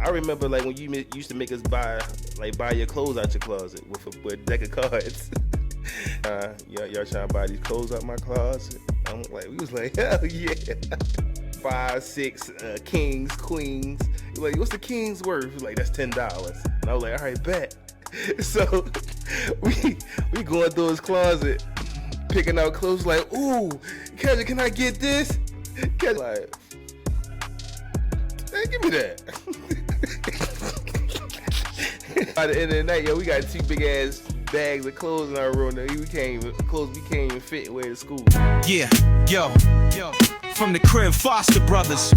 I remember like when you used to make us buy your clothes out your closet with a deck of cards. Y'all trying to buy these clothes out my closet? We was like, hell yeah. 5, 6 kings, queens. You're like, what's the king's worth? He's like, that's $10. And I was like, all right, bet. So we going through his closet, picking out clothes. Like, ooh, Kendrick, can I get this? Kendrick, like, hey, give me that. By the end of the night, we got 2 big ass bags of clothes in our room. We can't even fit and wear to school. Yeah, yo, from the crib, Foster Brothers.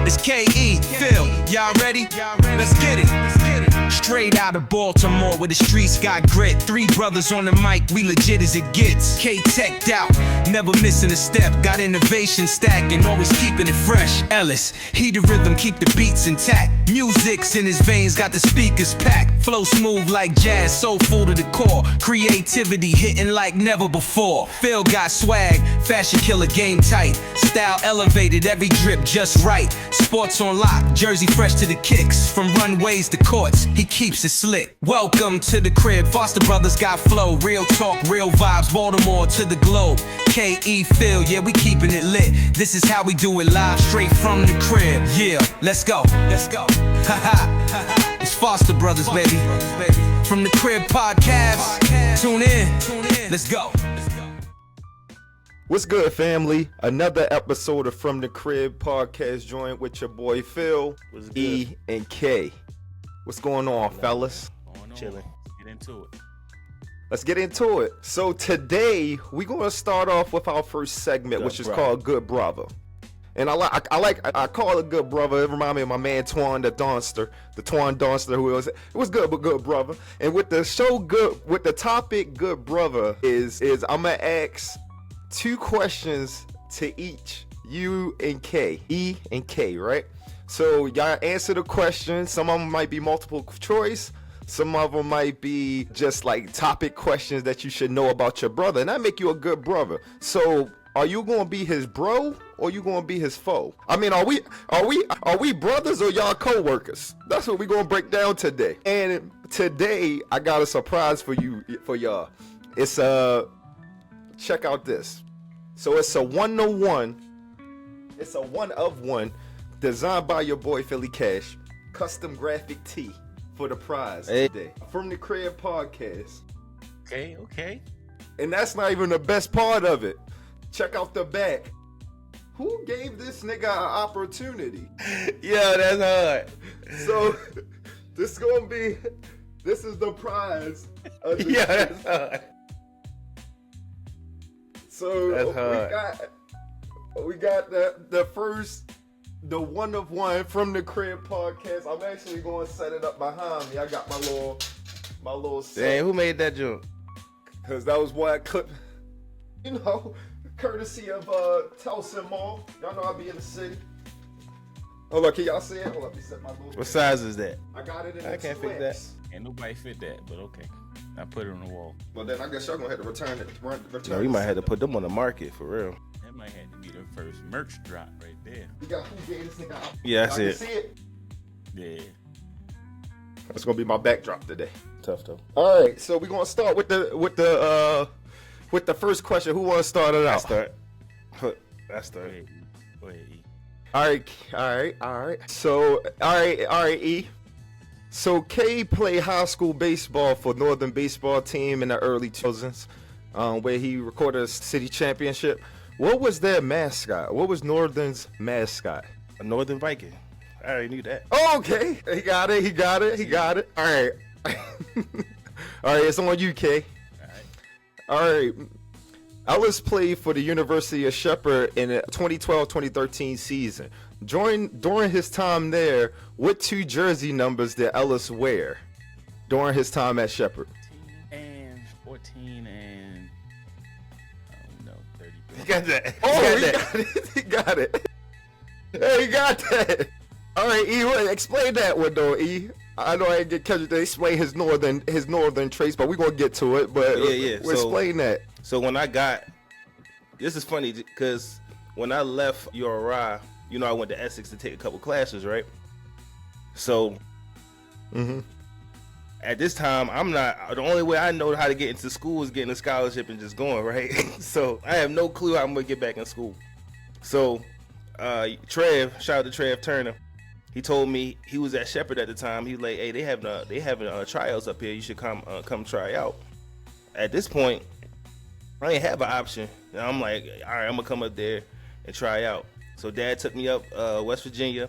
It's K.E. Phil, y'all ready? Let's get it. Straight out of Baltimore where the streets got grit. 3 brothers on the mic, we legit as it gets. K-teched out, never missing a step. Got innovation stacking, always keeping it fresh. Ellis, he the rhythm, keep the beats intact. Music's in his veins, got the speakers packed. Flow smooth like jazz, soulful to the core. Creativity hitting like never before. Phil got swag, fashion killer, game tight. Style elevated, every drip just right. Sports on lock, jersey fresh to the kicks. From runways to courts, he keeps it slick. Welcome to the crib, Foster Brothers got flow. Real talk, real vibes, Baltimore to the globe. K.E. Phil, yeah, we keeping it lit. This is how we do it live, straight from the crib. Yeah, let's go. It's Foster Brothers, baby. From the crib podcast, tune in. Let's go. What's good, family? Another episode of From the Crib podcast joint with your boy Phil, E, and K. What's going on, fellas? Chilling. Let's get into it. So today we're gonna start off with our first segment, which is called Good Brother. And I call it Good Brother. It reminds me of my man Twan the Twan Donster, who was good but good brother. And with the show good, with the topic Good Brother is I'm gonna ask 2 questions to each, you and K, E and K, right? So y'all answer the questions. Some of them might be multiple choice. Some of them might be just like topic questions that you should know about your brother, and that make you a good brother. So are you gonna be his bro or you gonna be his foe? I mean, are we brothers or y'all co-workers? That's what we gonna break down today. And today I got a surprise for y'all. It's check out this. So it's a 1-to-1. It's a 1-of-1 designed by your boy Philly Cash. Custom graphic tee for the prize today. From the Crib podcast. Okay. And that's not even the best part of it. Check out the back. Who gave this nigga an opportunity? Yeah, that's hard. So this is the prize. Yeah, that's hard. So we got the first, the 1-of-1 From the Crib podcast. I'm actually going to set it up behind me. I got my little set. Dang, who made that joke? Because that was what I could, courtesy of Towson Mall. Y'all know I be in the city. Hold on, can y'all see it? Hold on, let me set my little. What size is that? I got it in. I can't fit that. Ain't nobody fit that, but okay. I put it on the wall. Well, then I guess y'all gonna have to return it. No, we might have to put them on the market for real. That might have to be the first merch drop right there. You got who gave this nigga out? Yeah, that's I it. can see it. Yeah. That's gonna be my backdrop today. Tough though. All right, so we're gonna start with the first question. Who wants to start it out? I start. Go ahead, E. All right. So, all right, E. So, K played high school baseball for Northern baseball team in the early 2000s, where he recorded a city championship. What was their mascot? What was Northern's mascot? A Northern Viking. I already knew that. Oh, okay. He got it. All right. All right, it's on you, K. All right. Ellis played for the University of Shepherd in the 2012-2013 season. During his time there, what 2 jersey numbers did Ellis wear during his time at Shepherd? 14 and I don't know, 33. You got that. Oh, he got it. Hey, he got that. All right, E, explain that one though, E. I know I didn't get Kendrick to explain his northern traits, but we're gonna get to it. But Yeah. We'll explain that. So this is funny because when I left URI, I went to Essex to take a couple classes, right? So at this time, I'm not, the only way I know how to get into school is getting a scholarship and just going, right? So I have no clue how I'm gonna get back in school. So Trev, shout out to Trev Turner, he told me, he was at Shepherd at the time, he was like, hey, they having tryouts up here, you should come try out. At this point, I didn't have an option. And I'm like, all right, I'm gonna come up there and try out. So Dad took me up West Virginia.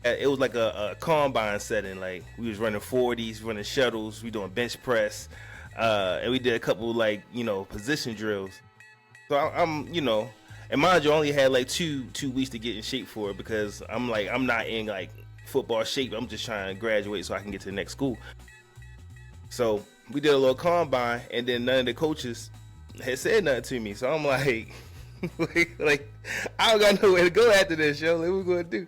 It was like a combine setting. Like, we was running 40s, running shuttles, we doing bench press, and we did a couple, like, you know, position drills. So I'm, you know, and mind you, I only had like two weeks to get in shape for it, because I'm not in like football shape. I'm just trying to graduate so I can get to the next school. So we did a little combine, and then none of the coaches had said nothing to me. So I'm like, like I don't got nowhere to go after this, yo. Like, what we gonna do?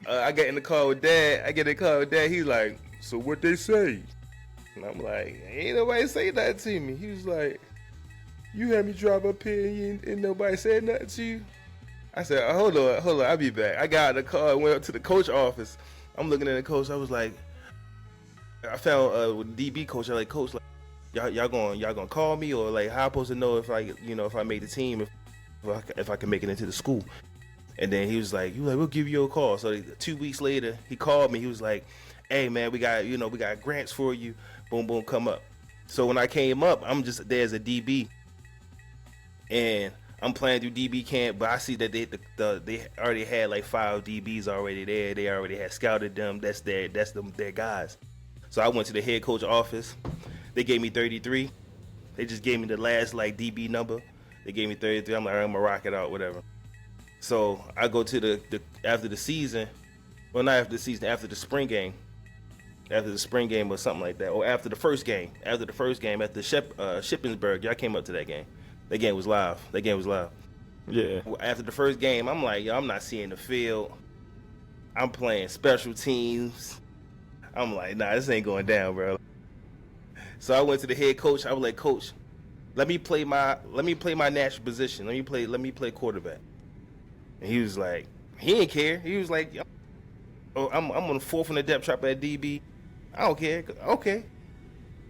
I get in the car with Dad. He's like, so what they say? And I'm like, ain't nobody say nothing to me. He was like, you had me drive up here and nobody said nothing to you? I said, hold on, I'll be back. I got in the car and went up to the coach office. I'm looking at the coach. I was like, I found with DB coach. I like, coach, like, y'all gonna call me, or like, how I supposed to know if I made the team, if I can make it into the school? And then he was like, we'll give you a call. So 2 weeks later, he called me. He was like, hey man, we got grants for you. Boom, boom, come up. So when I came up, I'm just there as a DB, and I'm playing through DB camp. But I see that they already had like 5 DBs already there. They already had scouted them. That's their guys. So I went to the head coach office. They gave me 33. They just gave me the last like DB number. They gave me 33. I'm like, all right, I'm gonna rock it out, whatever. So I go to after the season, well, not after the season, after the spring game or something like that, or after the first game at the Shippensburg. Y'all came up to that game. That game was live. Yeah. After the first game, I'm like, yo, I'm not seeing the field. I'm playing special teams. I'm like, nah, this ain't going down, bro. So I went to the head coach. I was like, coach, let me play my natural position. Let me play quarterback. And he was like, he didn't care. He was like, oh, I'm on the 4th in the depth chart at DB. I don't care. Okay.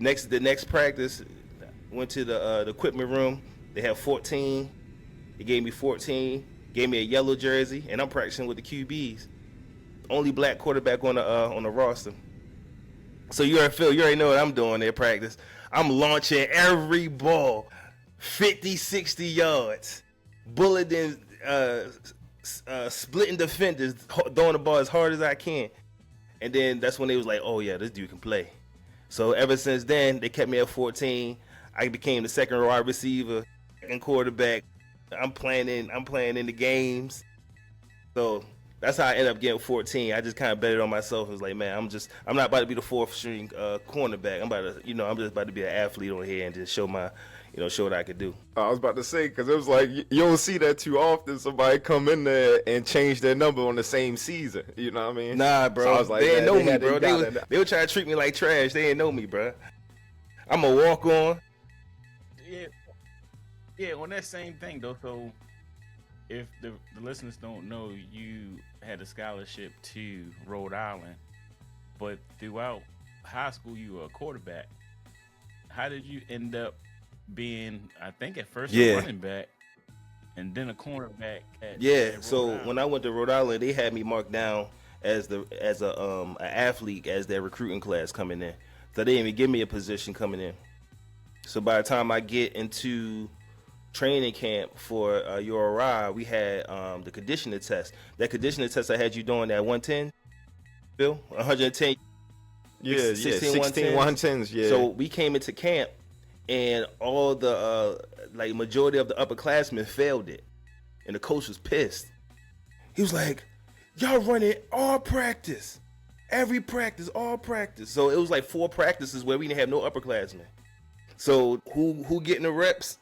The next practice, went to the equipment room. They had 14. They gave me 14. Gave me a yellow jersey, and I'm practicing with the QBs. Only black quarterback on the roster. So you already know what I'm doing at practice. I'm launching every ball, 50, 60 yards, bulleting, splitting defenders, throwing the ball as hard as I can. And then that's when they was like, oh yeah, this dude can play. So ever since then, they kept me at 14. I became the second wide receiver and quarterback. I'm playing in the games. So that's how I ended up getting 14. I just kind of betted on myself. It was like, man, I'm not about to be the 4th string cornerback. I'm just about to be an athlete on here and just show what I could do. I was about to say, because it was like, you don't see that too often. Somebody come in there and change their number on the same season. You know what I mean? Nah, bro. So I was like, they didn't know me, bro. They were trying to treat me like trash. They didn't know me, bro. I'm a walk on. Yeah, on that same thing though. So if the listeners don't know, you had a scholarship to Rhode Island, but throughout high school you were a quarterback. How did you end up being, I think at first a running back and then a cornerback at so Island? When I went to Rhode Island, they had me marked down as an athlete, as their recruiting class coming in. So they didn't even give me a position coming in. So by the time I get into training camp for URI, we had the conditioning test. That conditioning test I had you doing at 110, Bill? 110. Yeah, 16 110s, yeah. So we came into camp, and all the majority of the upperclassmen failed it, and the coach was pissed. He was like, y'all running all practice, every practice, all practice. So it was like 4 practices where we didn't have no upperclassmen. So who getting the reps?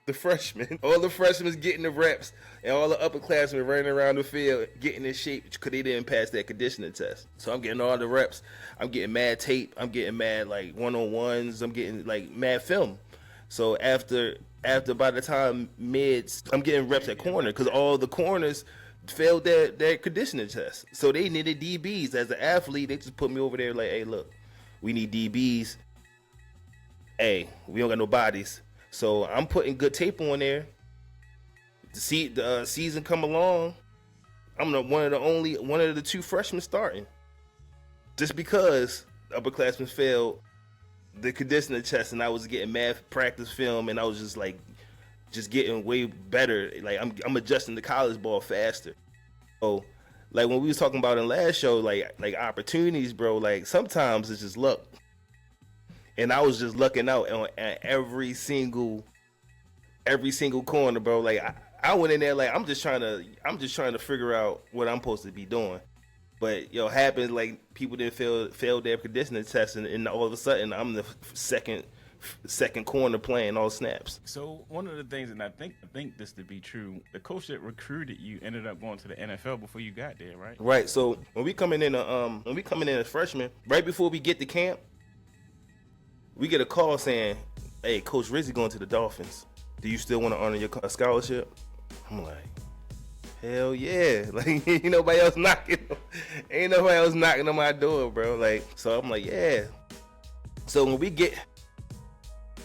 The freshmen. All the freshmen getting the reps, and all the upperclassmen running around the field getting in shape because they didn't pass that conditioning test. So I'm getting all the reps. I'm getting mad tape. I'm getting mad like one-on-ones. I'm getting like mad film. So after by the time mids, I'm getting reps at corner because all the corners failed their conditioning test. So they needed DBs. As an athlete, they just put me over there like, hey, look, we need DBs. Hey, we don't got no bodies. So I'm putting good tape on there. The season come along, I'm one of the 2 freshmen starting. Just because upperclassmen failed the conditioning test and I was getting math practice film and I was just getting way better. Like I'm adjusting to college ball faster. So like when we was talking about in last show, like opportunities, bro, like sometimes it's just luck. And I was just lucking out on every single corner, bro. Like I went in there like I'm just trying to figure out what I'm supposed to be doing. But happened like people didn't fail their conditioning test, and all of a sudden I'm the second corner playing all snaps. So one of the things, and I think this to be true, the coach that recruited you ended up going to the NFL before you got there, right? Right. So when we coming in as freshmen, right before we get to camp, we get a call saying, "Hey, Coach Rizzi going to the Dolphins. Do you still want to honor your scholarship?" I'm like, hell yeah. Like, ain't nobody else knocking on my door, bro. Like, so I'm like, yeah. So when we get...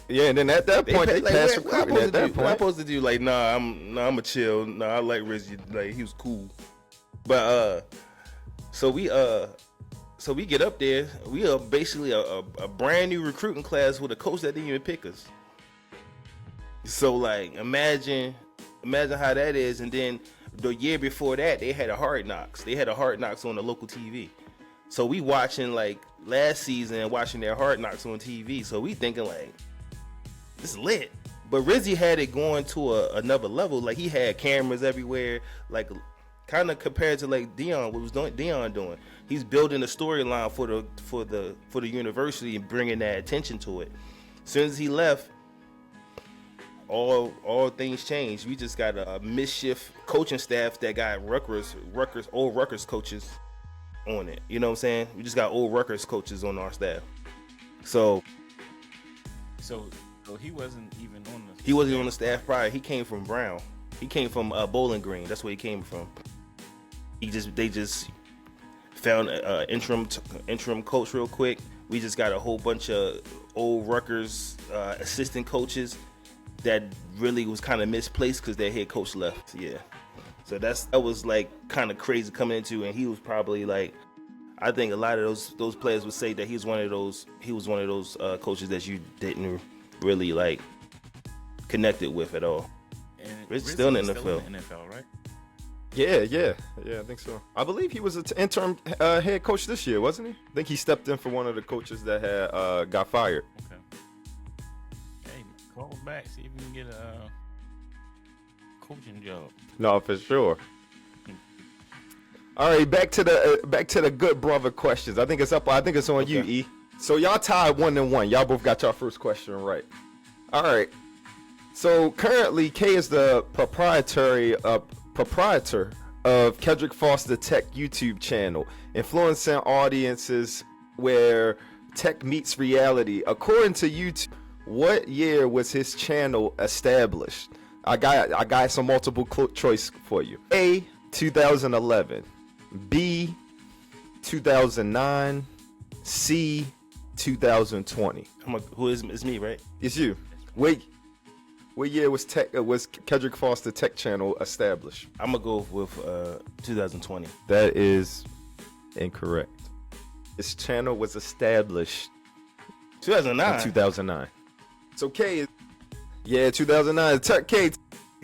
Yeah, and then at that point, they passed recruiting at that point. What I'm supposed to do? Like, I'm a chill. Nah, I like Rizzi. Like, he was cool. But, so we get up there. We are basically a brand new recruiting class with a coach that didn't even pick us. So, like, imagine how that is. And then the year before that, they had a Hard Knocks. They had a Hard Knocks on the local TV. So we watching like last season, watching their Hard Knocks on TV. So we thinking like, this is lit. But Rizzi had it going to another level. Like he had cameras everywhere. Like kind of compared to like Dion doing. He's building a storyline for the university and bringing that attention to it. As soon as he left, all things changed. We just got a mischief coaching staff that got old Rutgers coaches on it. You know what I'm saying? We just got old Rutgers coaches on our staff. So he wasn't even on the He wasn't on the staff prior. He came from Brown. He came from Bowling Green. That's where he came from. They just found an interim coach real quick. We just got a whole bunch of old Rutgers assistant coaches that really was kind of misplaced because their head coach left. Yeah. So that was like kind of crazy coming into, and he was probably like, I think a lot of those players would say that he was one of those coaches that you didn't really like connected with at all. And Rizzi's still in the NFL. Right? Yeah, I think so. I believe he was an interim head coach this year, wasn't he? I think he stepped in for one of the coaches that had got fired. Okay. Hey, call him back, see if you can get a coaching job. No, for sure. All right, back to the good brother questions. I think it's on you, E. So y'all tied 1-1. Y'all both got your first question right. All right. So currently, K is the proprietor of Kendrick Foster Tech YouTube channel, influencing audiences where tech meets reality. According to YouTube, what year was his channel established? I got some multiple choice for you. A, 2011. B, 2009. C, 2020. It's me, right? It's you. Wait. What year was Kendrick Foster Tech Channel established? I'm gonna go with 2020. That is incorrect. His channel was established 2009. in 2009. So K, 2009. K,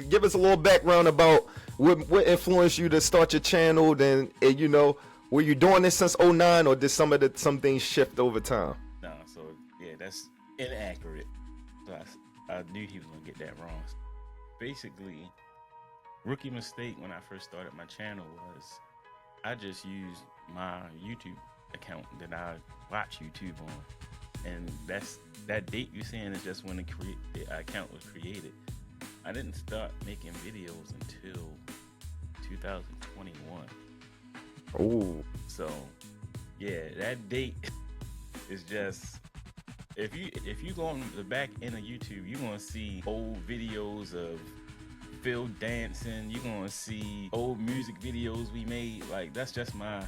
give us a little background about what influenced you to start your channel. Then were you doing this since 2009, or did some things shift over time? No, so yeah, that's inaccurate. So I knew he was gonna get that wrong. Basically, rookie mistake when I first started my channel was I just used my YouTube account that I watch YouTube on, and that date you're saying is just when the account was created. I didn't start making videos until 2021. Oh, so yeah, that date is just. If you go on the back end of YouTube, you're gonna see old videos of Phil dancing. You're gonna see old music videos we made. Like that's just my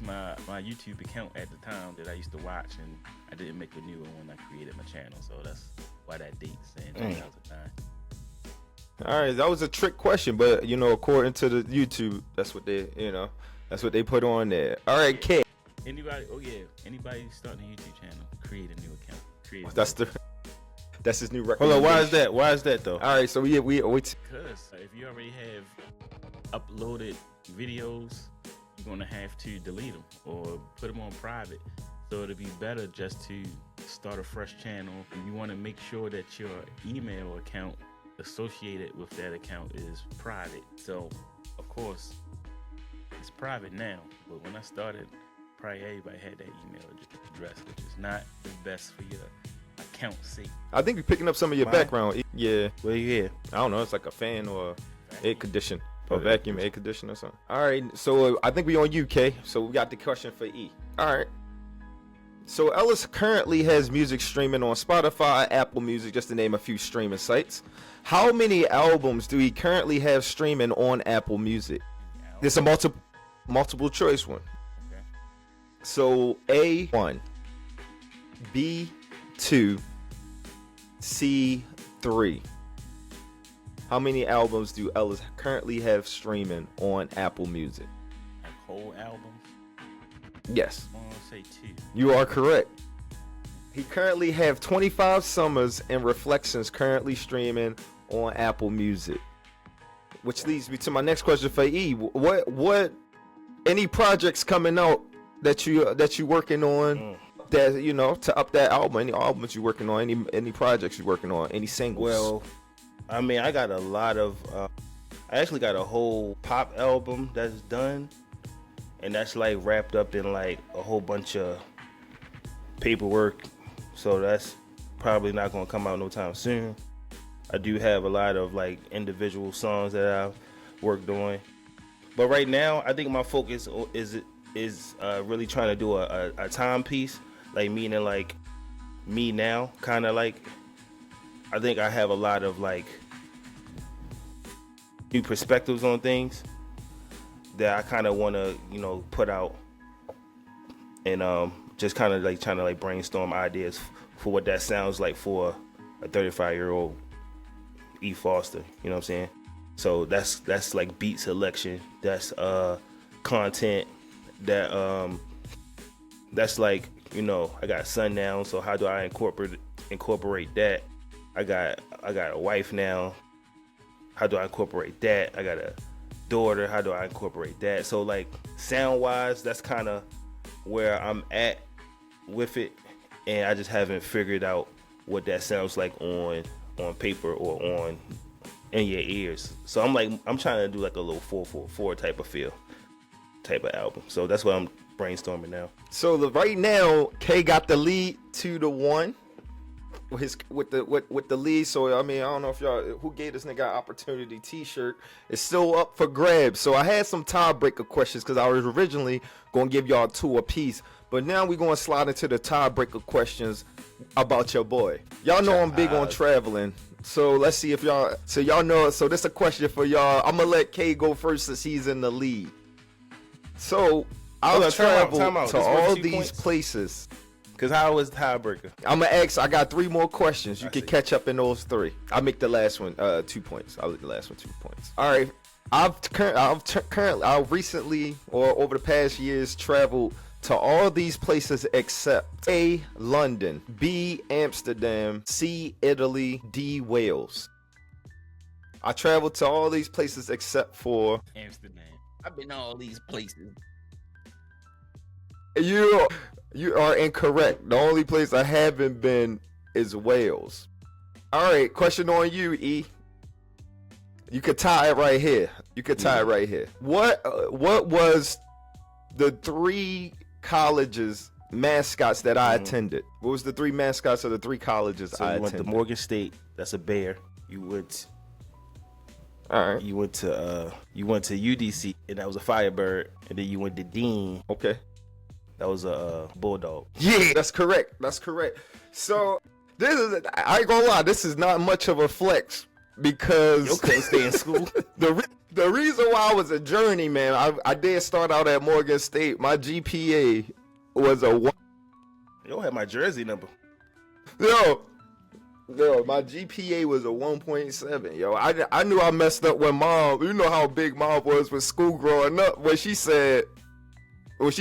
my YouTube account at the time that I used to watch, and I didn't make a new one when I created my channel. So that's why that date's saying 2009. All right, that was a trick question, but you know, according to the YouTube, that's what they, that's what they put on there. All right, K. Anybody starting a YouTube channel, create a new account. That's his new record. Hold on, why is that? Why is that though? All right, so we Because if you already have uploaded videos, you're gonna have to delete them or put them on private. So it'd be better just to start a fresh channel. And you want to make sure that your email account associated with that account is private. So of course it's private now, but when I started, probably everybody had that email address, which is not the best for your account's sake. I think you're picking up some of your background. Yeah. What do you hear? I don't know. It's like a fan or air condition or vacuum air conditioner or something. All right. So I think we on UK. So we got the question for E. All right. So Ellis currently has music streaming on Spotify, Apple Music, just to name a few streaming sites. How many albums do he currently have streaming on Apple Music? It's a multiple choice one. Okay. So A1, B2, C3. How many albums do Ellis currently have streaming on Apple Music? Like whole albums? Yes. I'm gonna say 2. You are correct. He currently have 25 Summers and Reflections currently streaming on Apple Music. Which leads me to my next question for E. What any projects coming out that you working on that to up that album? Any albums you working on? Any projects you working on? Any singles? Well, I mean, I got a lot of. I actually got a whole pop album that's done, and that's like wrapped up in like a whole bunch of paperwork. So that's probably not gonna come out no time soon. I do have a lot of like individual songs that I've worked on, but right now I think my focus is really trying to do a timepiece, like meaning like me now, kind of like. I think I have a lot of like new perspectives on things that I kind of want to, put out, and just kind of like trying to like brainstorm ideas for what that sounds like for a 35-year-old E. Foster. You know what I'm saying? So that's like beat selection. That's content. That's like I got a son now. So how do I incorporate that? I got a wife now. How do I incorporate that? I got a daughter. How do I incorporate that? So like sound wise, that's kind of where I'm at with it, and I just haven't figured out what that sounds like on paper or on in your ears. So I'm trying to do like a little 444 type of feel, type of album. So that's what I'm brainstorming now. So right now, K got the lead 2-1. With the lead. So I mean, I don't know if y'all who gave this nigga an opportunity t-shirt. It's still up for grabs. So I had some tiebreaker questions because I was originally gonna give y'all 2 apiece, but now we're gonna slide into the tiebreaker questions about your boy. Y'all know I'm big on traveling, so let's see if y'all know. So this is a question for y'all. I'm gonna let K go first since he's in the lead. So I'll travel to all these places. Cause how was tiebreaker? I'm gonna ask. I got 3 more questions. You can catch up in those 3. I'll make the last one 2 points. I'll make the last one 2 points. All right. I've recently or over the past years traveled to all these places except A, London, B, Amsterdam, C, Italy, D, Wales. I traveled to all these places except for Amsterdam. I've been to all these places. You are incorrect. The only place I haven't been is Wales. All right, question on you, E. You could tie it right here. What was the 3 colleges mascots that I attended? What was the 3 mascots of the 3 colleges I attended? You went to Morgan State. That's a bear. You went. All right. You went to UDC, and that was a Firebird, and then you went to Dean. Okay. That was a bulldog. Yeah, that's correct. So I ain't gonna lie, this is not much of a flex because You couldn't stay in school. the reason why I was a journeyman, I did start out at Morgan State. My GPA was a 1. You don't have my jersey number. Yo, my GPA was a 1.7. Yo, I knew I messed up when mom, you know how big mom was with school growing up. When she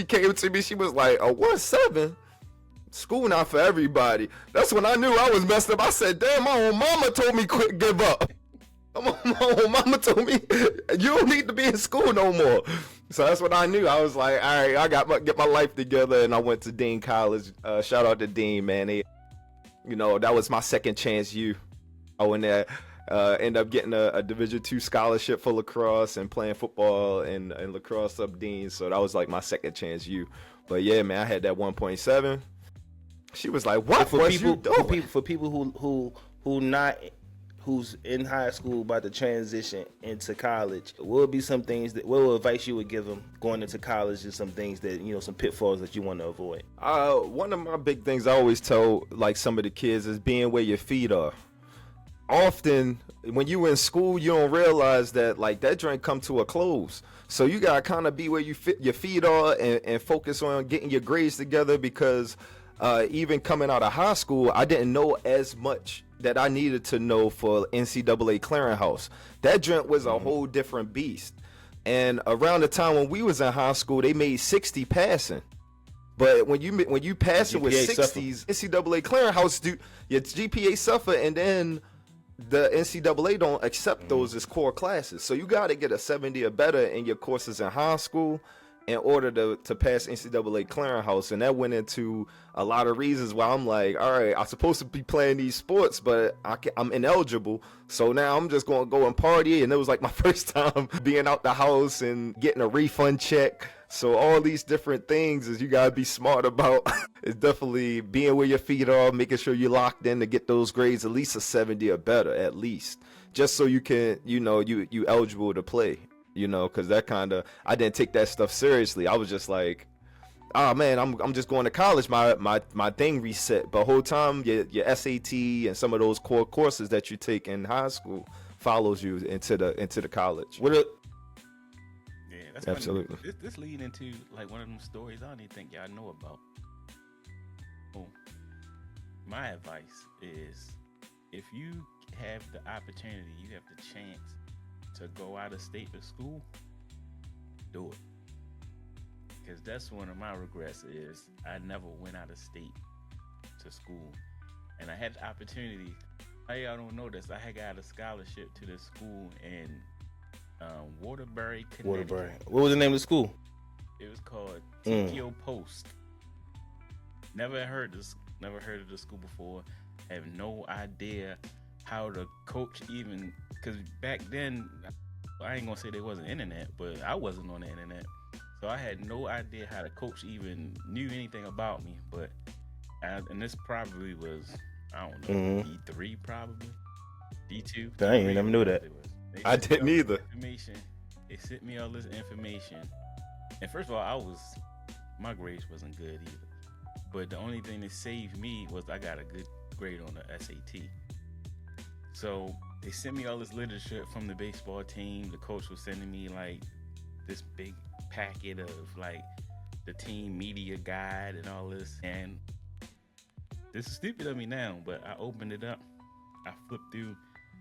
came to me, she was like, a 1.7? School not for everybody. That's when I knew I was messed up. I said, damn, my own mama told me quit, give up. My own mama told me, you don't need to be in school no more. So that's what I knew. I was like, all right, I got get my life together, and I went to Dean College. Shout out to Dean, man. That was my second chance U. I went there, ended up getting a Division II scholarship for lacrosse and playing football and lacrosse up Dean. So that was like my second chance U. But yeah, man, I had that 1.7. She was like, "What For was people, you doing?" for people who's in high school about to transition into college, what would be some things what advice you would give them going into college, and some things that some pitfalls that you want to avoid? One of my big things I always tell like some of the kids is being where your feet are. Often when you in school, you don't realize that like that drink come to a close. So you gotta kind of be where your feet are and focus on getting your grades together, because even coming out of high school, I didn't know as much that I needed to know for NCAA clearinghouse. That joint was a whole different beast. And around the time when we was in high school, they made 60 passing. But when you passing with 60s, NCAA clearinghouse, your GPA suffer, and then the NCAA don't accept those as core classes. So you got to get a 70 or better in your courses in high school in order to pass NCAA clearinghouse. And that went into a lot of reasons why I'm like, all right, I'm supposed to be playing these sports, but I'm ineligible. So now I'm just going to go and party. And it was like my first time being out the house and getting a refund check. So all these different things is you got to be smart about. It's definitely being where your feet are, making sure you're locked in to get those grades, at least a 70 or better, at least. Just so you can, you eligible to play. Because that I didn't take that stuff seriously. I was just like, oh man, I'm just going to college. My thing reset. But whole time your SAT and some of those core courses that you take in high school follows you into the college. Yeah, that's absolutely. This lead into like one of them stories I don't even think y'all know about. Oh, my advice is, if you have the opportunity, you have the chance to go out of state to school, do it. Because that's one of my regrets is I never went out of state to school. And I had the opportunity. Y'all don't know this. I had got a scholarship to this school in Waterbury, Connecticut. Waterbury. What was the name of the school? It was called Tokyo Post. Never heard of the school before. Have no idea how to coach even, because back then, I ain't gonna say there wasn't internet, but I wasn't on the internet, so I had no idea how to coach even knew anything about me. But and this probably was, I don't know, D3 probably, D2. I ain't never knew that. I didn't either. They sent me all this information, and first of all, my grades wasn't good either. But the only thing that saved me was I got a good grade on the SAT. So they sent me all this literature from the baseball team. The coach was sending me like this big packet of like the team media guide and all this. And this is stupid of me now, but I opened it up. I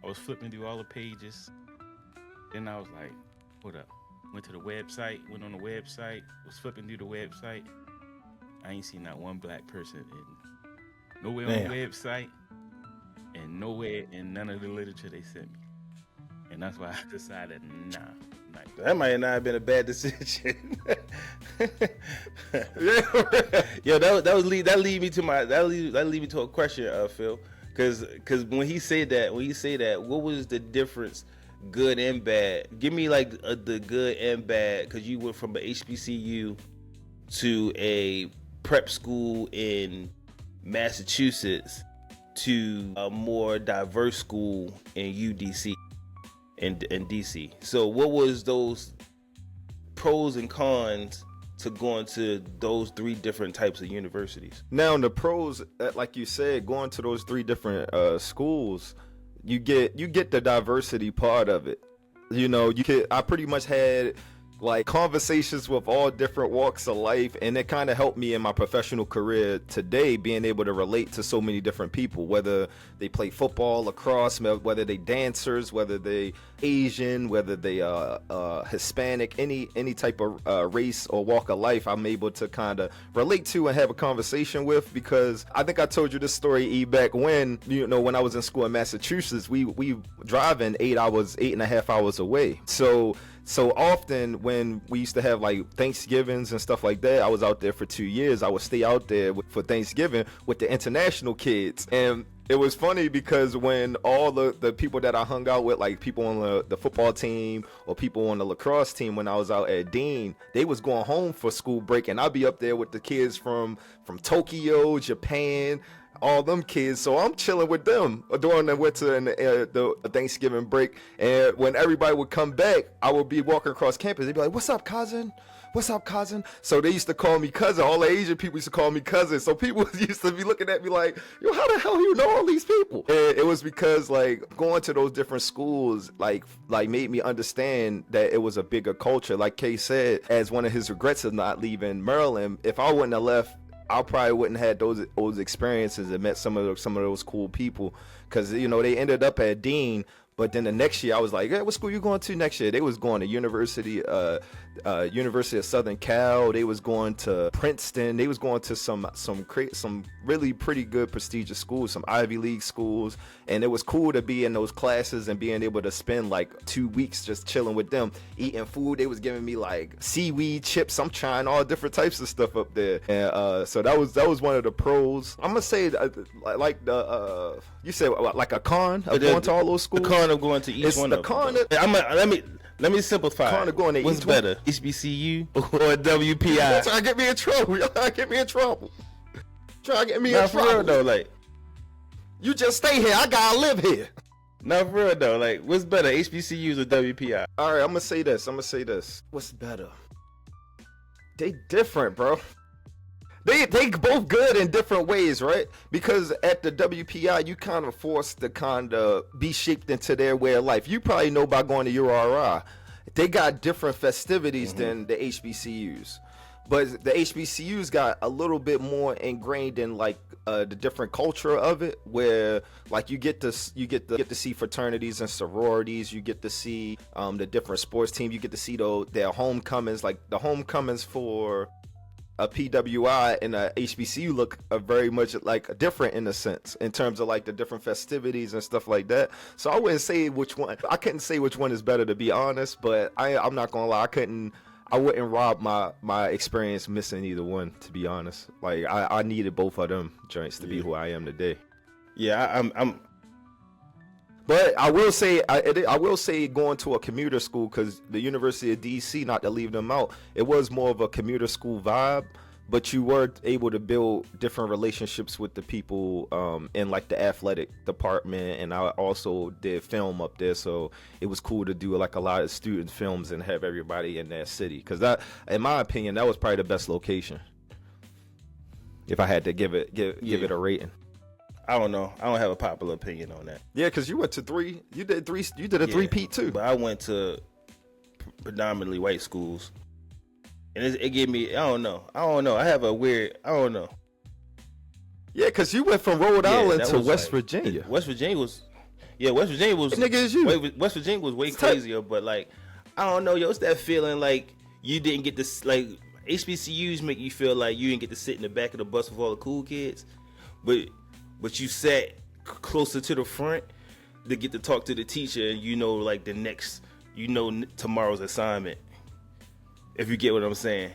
was flipping through all the pages. Then I was like, hold up. Went to the website, went on the website, was flipping through the website. I ain't seen not one black person nowhere on the website. And nowhere in none of the literature they sent me. And that's why I decided, that might not have been a bad decision. Yo, that lead me to a question, Phil. Because when he say that, what was the difference, good and bad? Give me like the good and bad, because you went from a HBCU to a prep school in Massachusetts to a more diverse school in UDC in DC. So what was those pros and cons to going to those three different types of universities? Now the pros, like you said, going to those three different schools, you get the diversity part of it. I pretty much had like conversations with all different walks of life, and it kind of helped me in my professional career today, being able to relate to so many different people, whether they play football, lacrosse, whether they dancers, whether they Asian, whether they Hispanic, any type of race or walk of life. I'm able to kind of relate to and have a conversation with, because I think I told you this story, E, back when when I was in school in Massachusetts, we driving 8.5 hours away. So often when we used to have like Thanksgivings and stuff like that, I was out there for 2 years. I would stay out there for Thanksgiving with the international kids. And it was funny because when all the people that I hung out with, like people on the football team or people on the lacrosse team, when I was out at Dean, they was going home for school break, and I'd be up there with the kids from Tokyo, Japan, all them kids. So I'm chilling with them during the winter and the Thanksgiving break. And when everybody would come back, I would be walking across campus. They'd be like, "What's up, cousin? What's up, cousin?" So they used to call me cousin. All the Asian people used to call me cousin. So people used to be looking at me like, "Yo, how the hell you know all these people?" And it was because like going to those different schools like made me understand that it was a bigger culture. Like Kay said, as one of his regrets of not leaving Maryland, if I wouldn't have left, I probably wouldn't have had those experiences and met some of those cool people, because they ended up at Dean. But then the next year I was like, "Hey, what school you going to next year?" They was going to University of Southern Cal. They was going to Princeton. They was going to some really pretty good prestigious schools, some Ivy League schools. And it was cool to be in those classes and being able to spend like 2 weeks just chilling with them, eating food. They was giving me like seaweed chips. I'm trying all different types of stuff up there. And so that was one of the pros. I'm gonna say like the you said like a con of going to all those schools. The con of going to each one of them. Let me simplify. Con of going to What's each better, HBCU or WPI? Trying to get me in trouble. Y'all trying to get me in trouble. Trying to get me in Not for trouble. real though, like. You just stay here. I gotta live here. Not for real though, like, what's better, HBCUs or WPI? All right, I'm gonna say this. What's better? They different, bro. They both good in different ways, right? Because at the WPI, you kind of forced to kind of be shaped into their way of life. You probably know by going to URI. They got different festivities than the HBCUs. But the HBCUs got a little bit more ingrained in like the different culture of it, where like you get to see fraternities and sororities. You get to see the different sports teams. You get to see their homecomings, like the homecomings for a PWI and a HBCU look very much like different in a sense in terms of like the different festivities and stuff like that. So I wouldn't say which one. I couldn't say which one is better, to be honest. But I'm not gonna lie. I wouldn't rob my experience missing either one, to be honest. Like I needed both of them joints to be who I am today. Yeah, I'm. But I will say going to a commuter school, because the University of DC, not to leave them out, it was more of a commuter school vibe, but you were able to build different relationships with the people in like the athletic department, and I also did film up there, so it was cool to do like a lot of student films and have everybody in that city, because that, in my opinion, that was probably the best location if I had to give it a rating. I don't know. I don't have a popular opinion on that. Yeah, because you went to three. You did a three-peat too. But I went to predominantly white schools, and it gave me. I don't know. I have a weird. I don't know. Yeah, because you went from Rhode Island to West Virginia. West Virginia was. West Virginia was. Nigga, is you. West Virginia was way crazier, but like, I don't know, yo. It's that feeling like you didn't get to, like, HBCUs make you feel like you didn't get to sit in the back of the bus with all the cool kids, but you sat closer to the front to get to talk to the teacher, and like the next, tomorrow's assignment, if you get what I'm saying.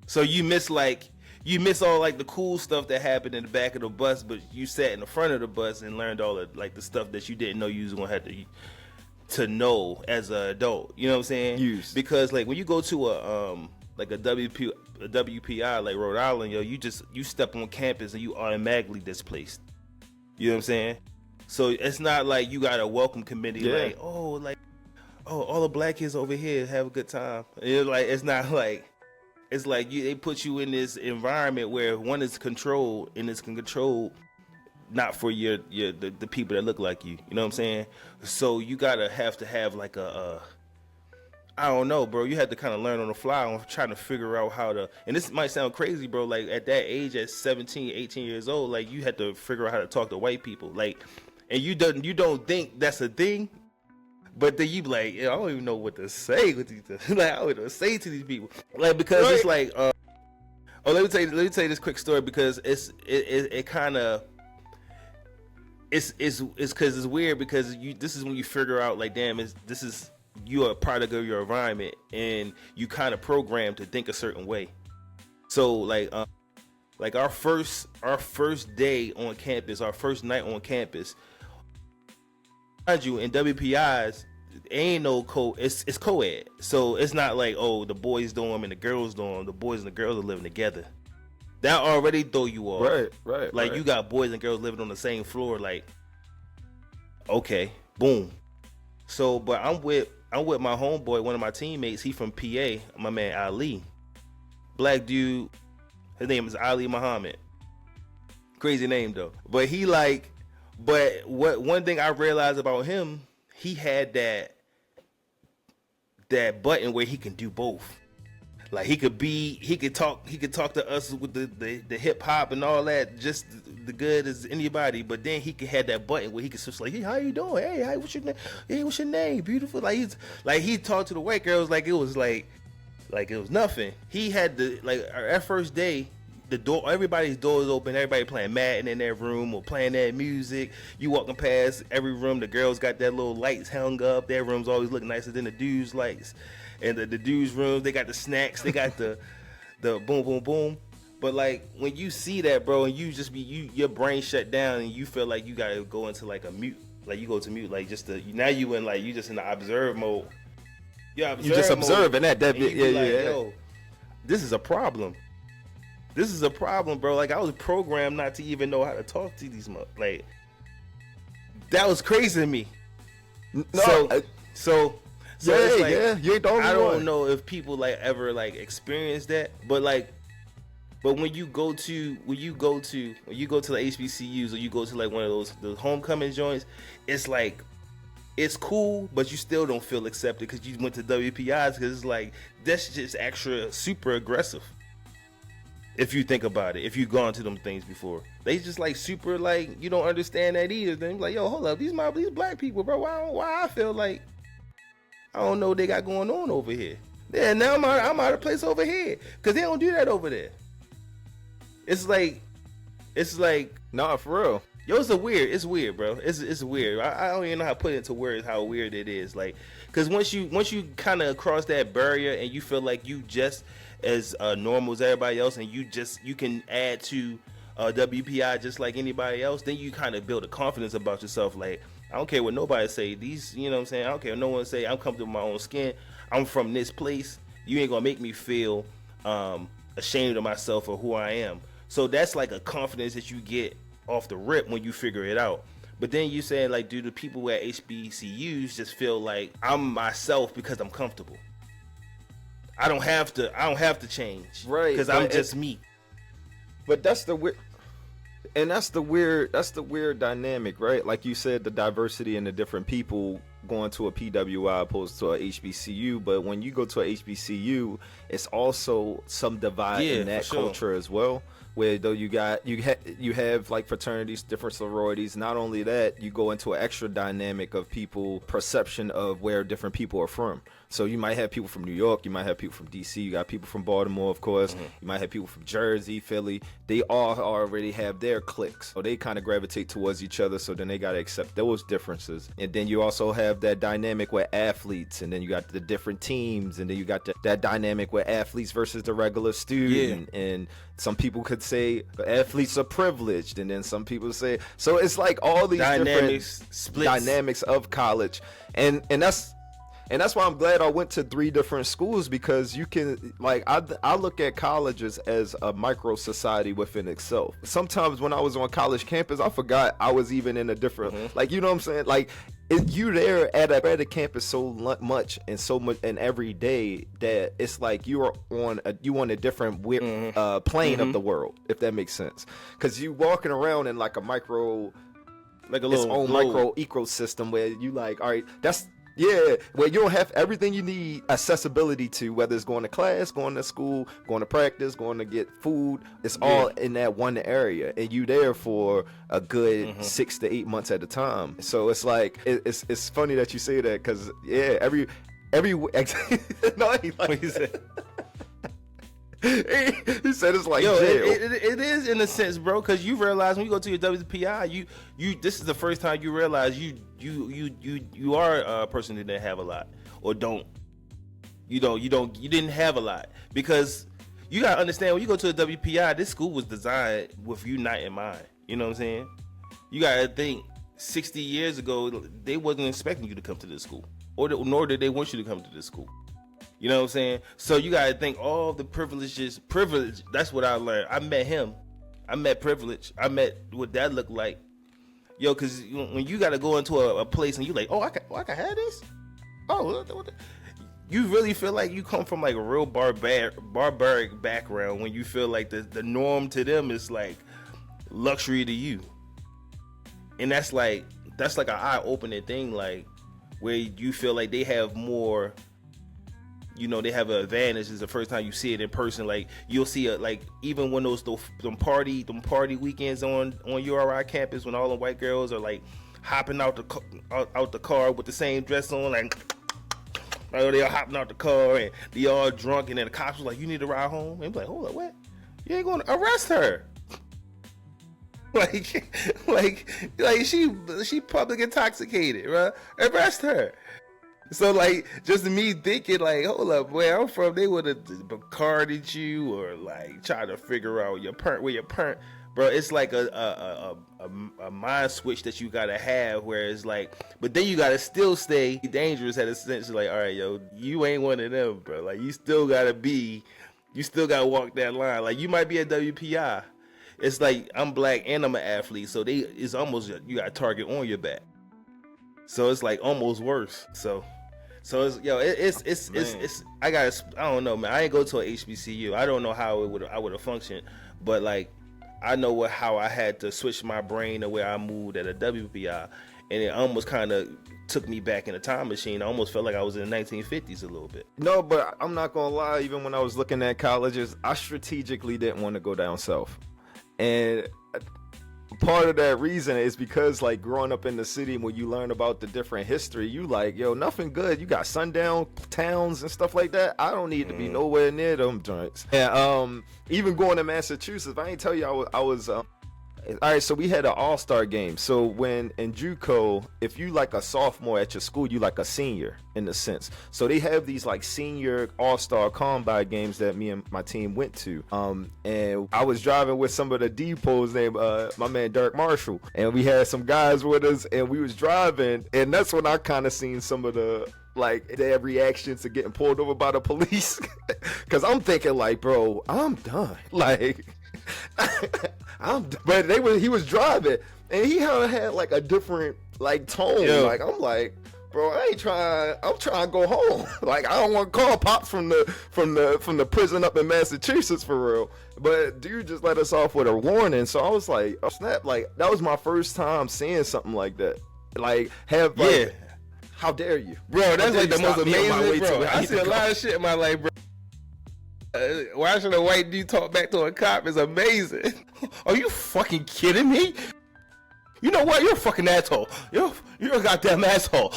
So you miss all like the cool stuff that happened in the back of the bus, but you sat in the front of the bus and learned all the like the stuff that you didn't know you was gonna have to know as an adult. You know what I'm saying? Because like when you go to a WPI like Rhode Island, yo, you step on campus and you automatically displaced. You know what I'm saying? So it's not like you got a welcome committee like, all the black kids over here have a good time. It's not like, it's like they put you in this environment where one is controlled and it's controlled not for the people that look like you. You know what I'm saying? So you gotta have to have like I don't know, bro. You had to kind of learn on the fly on trying to figure out how to, and this might sound crazy, bro. Like at that age, at 17, 18 years old, like you had to figure out how to talk to white people. Like, and you don't think that's a thing, but then you be like, I don't even know what to say with these, like I don't know what to say to these people. Like, because it's like, let me tell you this quick story because it kind of, it's because it's weird because this is when you figure out like, damn, this is, you are a product of your environment and you kind of programmed to think a certain way. So like our first day on campus, our first night on campus, mind you, in WPIs ain't no it's co-ed. So it's not like, oh, the boys dorm and the girls dorm, the boys and the girls are living together. That already throw you off. Right. Like you got boys and girls living on the same floor, like, okay, boom. So but I'm with my homeboy, one of my teammates. He from PA, my man Ali. Black dude. His name is Ali Muhammad. Crazy name though. But one thing I realized about him, he had that button where he can do both. Like he could talk to us with the hip hop and all that, just the good as anybody. But then he could have that button where he could switch, like, hey, how you doing? Hey, what's your name? Hey, what's your name? Beautiful. Like he talked to the white girls like it was like it was nothing. He had that first day, everybody's door is open, everybody playing Madden in their room or playing that music. You walking past every room, the girls got that little lights hung up. Their rooms always look nicer than the dudes' lights. And the dudes' rooms, they got the snacks, they got the boom, boom, boom. But like when you see that, bro, and you just your brain shut down and you feel like you gotta go into like a mute, like you go to mute, like now you in like you just in the observe mode. You just observing that. Yo, this is a problem. This is a problem, bro. Like I was programmed not to even know how to talk to these like that was crazy to me. No, so it's like, you ain't the only I don't one. know if people like ever like experience that, but when you go to the HBCUs or you go to like one of the homecoming joints, it's like it's cool, but you still don't feel accepted because you went to WPIs, because it's like that's just extra super aggressive. If you think about it, if you've gone to them things before, they just like super like you don't understand that either. Then like, yo, hold up, these black people, bro. Why I feel like I don't know what they got going on over here. Yeah, now I'm out of place over here because they don't do that over there. It's like, Nah, for real. yo, it's weird, bro. It's weird. I don't even know how to put it into words how weird it is. Like, because once you kind of cross that barrier and you feel like you just as normal as everybody else, and you can add to WPI just like anybody else, then you kind of build a confidence about yourself. Like, I don't care what nobody say. These, you know what I'm saying? I don't care what no one say. I'm comfortable with my own skin. I'm from this place. You ain't gonna make me feel ashamed of myself or who I am. So that's like a confidence that you get off the rip when you figure it out. But then you saying like, do the people at HBCUs just feel like I'm myself because I'm comfortable? I don't have to change, right? Because I'm just me. But that's the weird. And that's the weird dynamic, right? Like you said, the diversity and the different people going to a PWI opposed to a HBCU. But when you go to a HBCU, it's also some divide in that culture as well. Where though you have like fraternities, different sororities. Not only that, you go into an extra dynamic of people perception of where different people are from. So you might have people from New York, you might have people from DC, you got people from Baltimore, of course. Mm-hmm. You might have people from Jersey, Philly. They all already have their cliques, so they kind of gravitate towards each other. So then they gotta accept those differences. And then you also have that dynamic with athletes, and then you got the different teams, and then you got that dynamic with athletes versus the regular student. Yeah. And some people could say athletes are privileged, and then some people say so. It's like all these dynamics, different dynamics of college, and And that's why I'm glad I went to 3 different schools, because you can, like, I look at colleges as a micro society within itself. Sometimes when I was on college campus, I forgot I was even in a different, like, you know what I'm saying? Like, you there at a campus so much and every day that it's like you're on a different plane of the world, if that makes sense. Because you walking around in like a micro, like a little micro ecosystem where you like, all right, where you don't have everything you need accessibility to, whether it's going to class, going to school, going to practice, going to get food. It's all in that one area, and you there for a good 6 to 8 months at a time. So it's like it's funny that you say that, because every no, he like, what he said. He said it's like jail. It is in a sense, bro, because you realize when you go to your WPI, you this is the first time you realize you are a person who didn't have a lot, or you didn't have a lot, because you gotta understand, when you go to a WPI, this school was designed with you not in mind. You know what I'm saying? You gotta think 60 years ago they wasn't expecting you to come to this school, nor did they want you to come to this school. You know what I'm saying? So you gotta think all the privilege. That's what I learned. I met him. I met privilege. I met what that looked like. Yo, because when you gotta go into a place and you like, oh, I can have this. Oh, you really feel like you come from like a real barbaric background when you feel like the norm to them is like luxury to you, and that's like an eye-opening thing, like where you feel like they have more. You know, they have an advantage. It's the first time you see it in person. Like you'll see it, like even when them party weekends on URI campus, when all the white girls are like hopping out the car with the same dress on, like they're hopping out the car and they all drunk, and then the cops was like, "You need to ride home." And be like, "Hold up, what? You ain't gonna arrest her?" like she public intoxicated, right? Arrest her. So like, just me thinking like, hold up, where I'm from, they would have carded you or like try to figure out where your parent, bro. It's like a mind switch that you gotta have, where it's like, but then you gotta still stay dangerous at a sense. Like, all right, yo, you ain't one of them, bro. Like you still gotta walk that line. Like you might be at WPI. It's like I'm black and I'm an athlete, so it's almost, you got a target on your back. So it's like almost worse. So it's I don't know, man. I ain't go to a HBCU. I don't know how I would have functioned, but like I know how I had to switch my brain to where I moved at a WPI, and it almost kind of took me back in a time machine. I almost felt like I was in the 1950s a little bit. No, but I'm not gonna lie. Even when I was looking at colleges, I strategically didn't want to go down south, and part of that reason is because like growing up in the city, when you learn about the different history, you like, yo, nothing good. You got sundown towns and stuff like that. I don't need to be nowhere near them joints. And even going to Massachusetts, I ain't tell you I was all right, so we had an all-star game. So when in JUCO, if you like a sophomore at your school, you like a senior in a sense. So they have these like senior all-star combine games that me and my team went to. And I was driving with some of the depots named my man Derek Marshall, and we had some guys with us, and we was driving, and that's when I kind of seen some of their reactions to getting pulled over by the police. Cause I'm thinking like, bro, I'm done. Like he was driving, and he had like a different like tone. Yeah. Like I'm like, bro, I'm trying to go home. Like I don't want to call pops from the prison up in Massachusetts for real. But dude just let us off with a warning. So I was like, oh snap! Like that was my first time seeing something like that. Like how dare you, bro? That's like the most amazing, bro. I see a lot of shit in my life, bro. Watching a white dude talk back to a cop is amazing. Are you fucking kidding me? You know what? You're a fucking asshole. You're a goddamn asshole.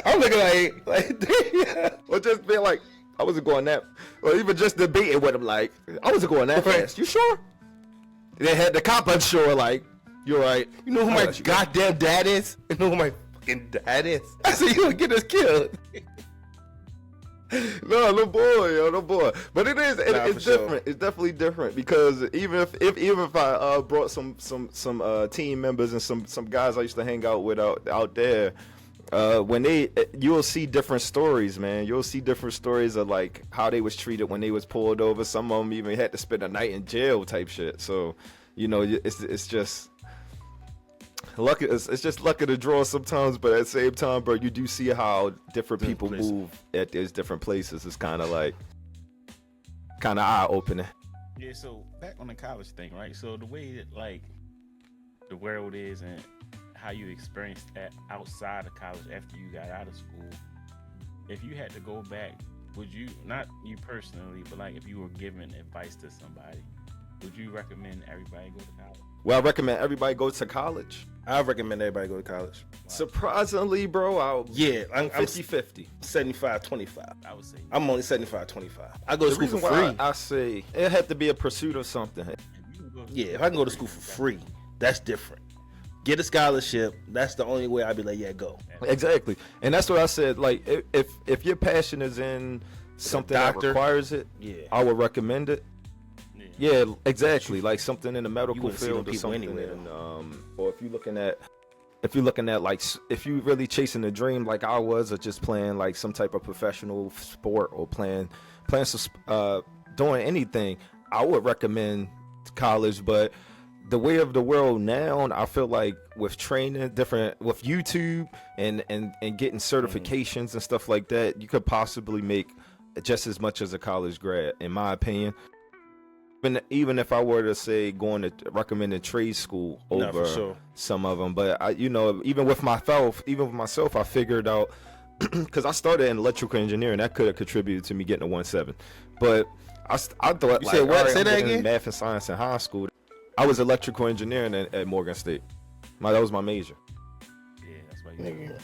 I'm looking like damn. Or just being like, I wasn't going that, or even just debating with him like, I wasn't going that fast. You sure? They had the cop unsure, like, you're right. You know who my goddamn dad is? You know who my fucking dad is? I said, you gonna get us killed. No boy. But it is. It's different. Sure. It's definitely different because even if I brought some team members and some guys I used to hang out with out there, You'll see different stories, man. You'll see different stories of like how they was treated when they was pulled over. Some of them even had to spend a night in jail type shit. So, it's just lucky. It's just lucky to draw sometimes, but at the same time, bro, you do see how different people move at these different places. It's kind of eye opening. Yeah. So back on the college thing, right? So the way that like the world is and how you experienced that outside of college after you got out of school, if you had to go back, would you, not you personally, but like if you were giving advice to somebody, would you recommend everybody go to college? Well, I recommend everybody go to college. I recommend everybody go to college. Wow. Surprisingly, bro, I'm 50-50. 75-25. I would say I'm only 75-25. I go to school for free. I say it had to be a pursuit of something. Yeah, if I can go to school for free, that's different. Get a scholarship. That's the only way I'd be like, yeah, go. Exactly, and that's what I said. Like, if your passion is in something that requires it, I would recommend it. Yeah, exactly. Like something in the medical field or something. Anywhere. Or if you're looking at like if you really chasing a dream like I was, or just playing like some type of professional sport or playing some doing anything, I would recommend college. But the way of the world now, I feel like with training different with YouTube and getting certifications and stuff like that, you could possibly make just as much as a college grad, in my opinion. Even if I were to say recommend a trade school over some of them, but even with myself, I figured out because I started in electrical engineering, that could have contributed to me getting a 1.7. But I thought you said what? Say that again? Math and science in high school. I was electrical engineering at Morgan State. That was my major. Yeah, that's why you got 1.7.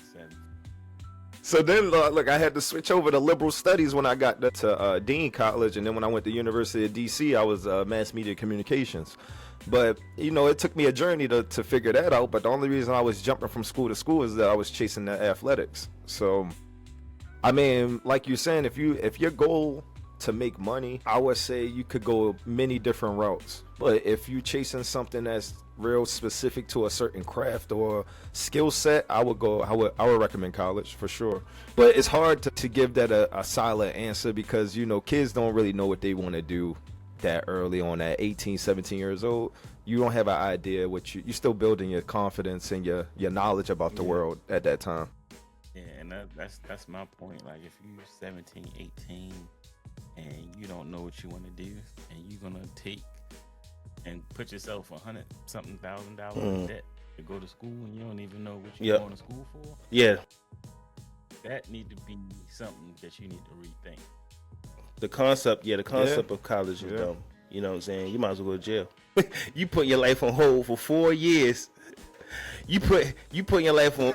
So then, look, I had to switch over to liberal studies when I got to Dean College, and then when I went to University of DC, I was mass media communications. But it took me a journey to figure that out. But the only reason I was jumping from school to school is that I was chasing the athletics. So, I mean, like you're saying, if your goal to make money, I would say you could go many different routes. But if you're chasing something that's real specific to a certain craft or skill set, I would recommend college for sure. But it's hard to give that a solid answer because kids don't really know what they want to do that early on at 18, 17 years old. You don't have an idea what you're still building your confidence and your knowledge about the world at that time. Yeah, and that's my point. Like if you're 17, 18 and you don't know what you want to do and you're gonna take and put yourself $100-something thousand in debt to go to school and you don't even know what you're going to school for. Yeah, that need to be something that you need to rethink. The concept of college is dumb. You know what I'm saying? You might as well go to jail. You put your life on hold for 4 years. You put your life on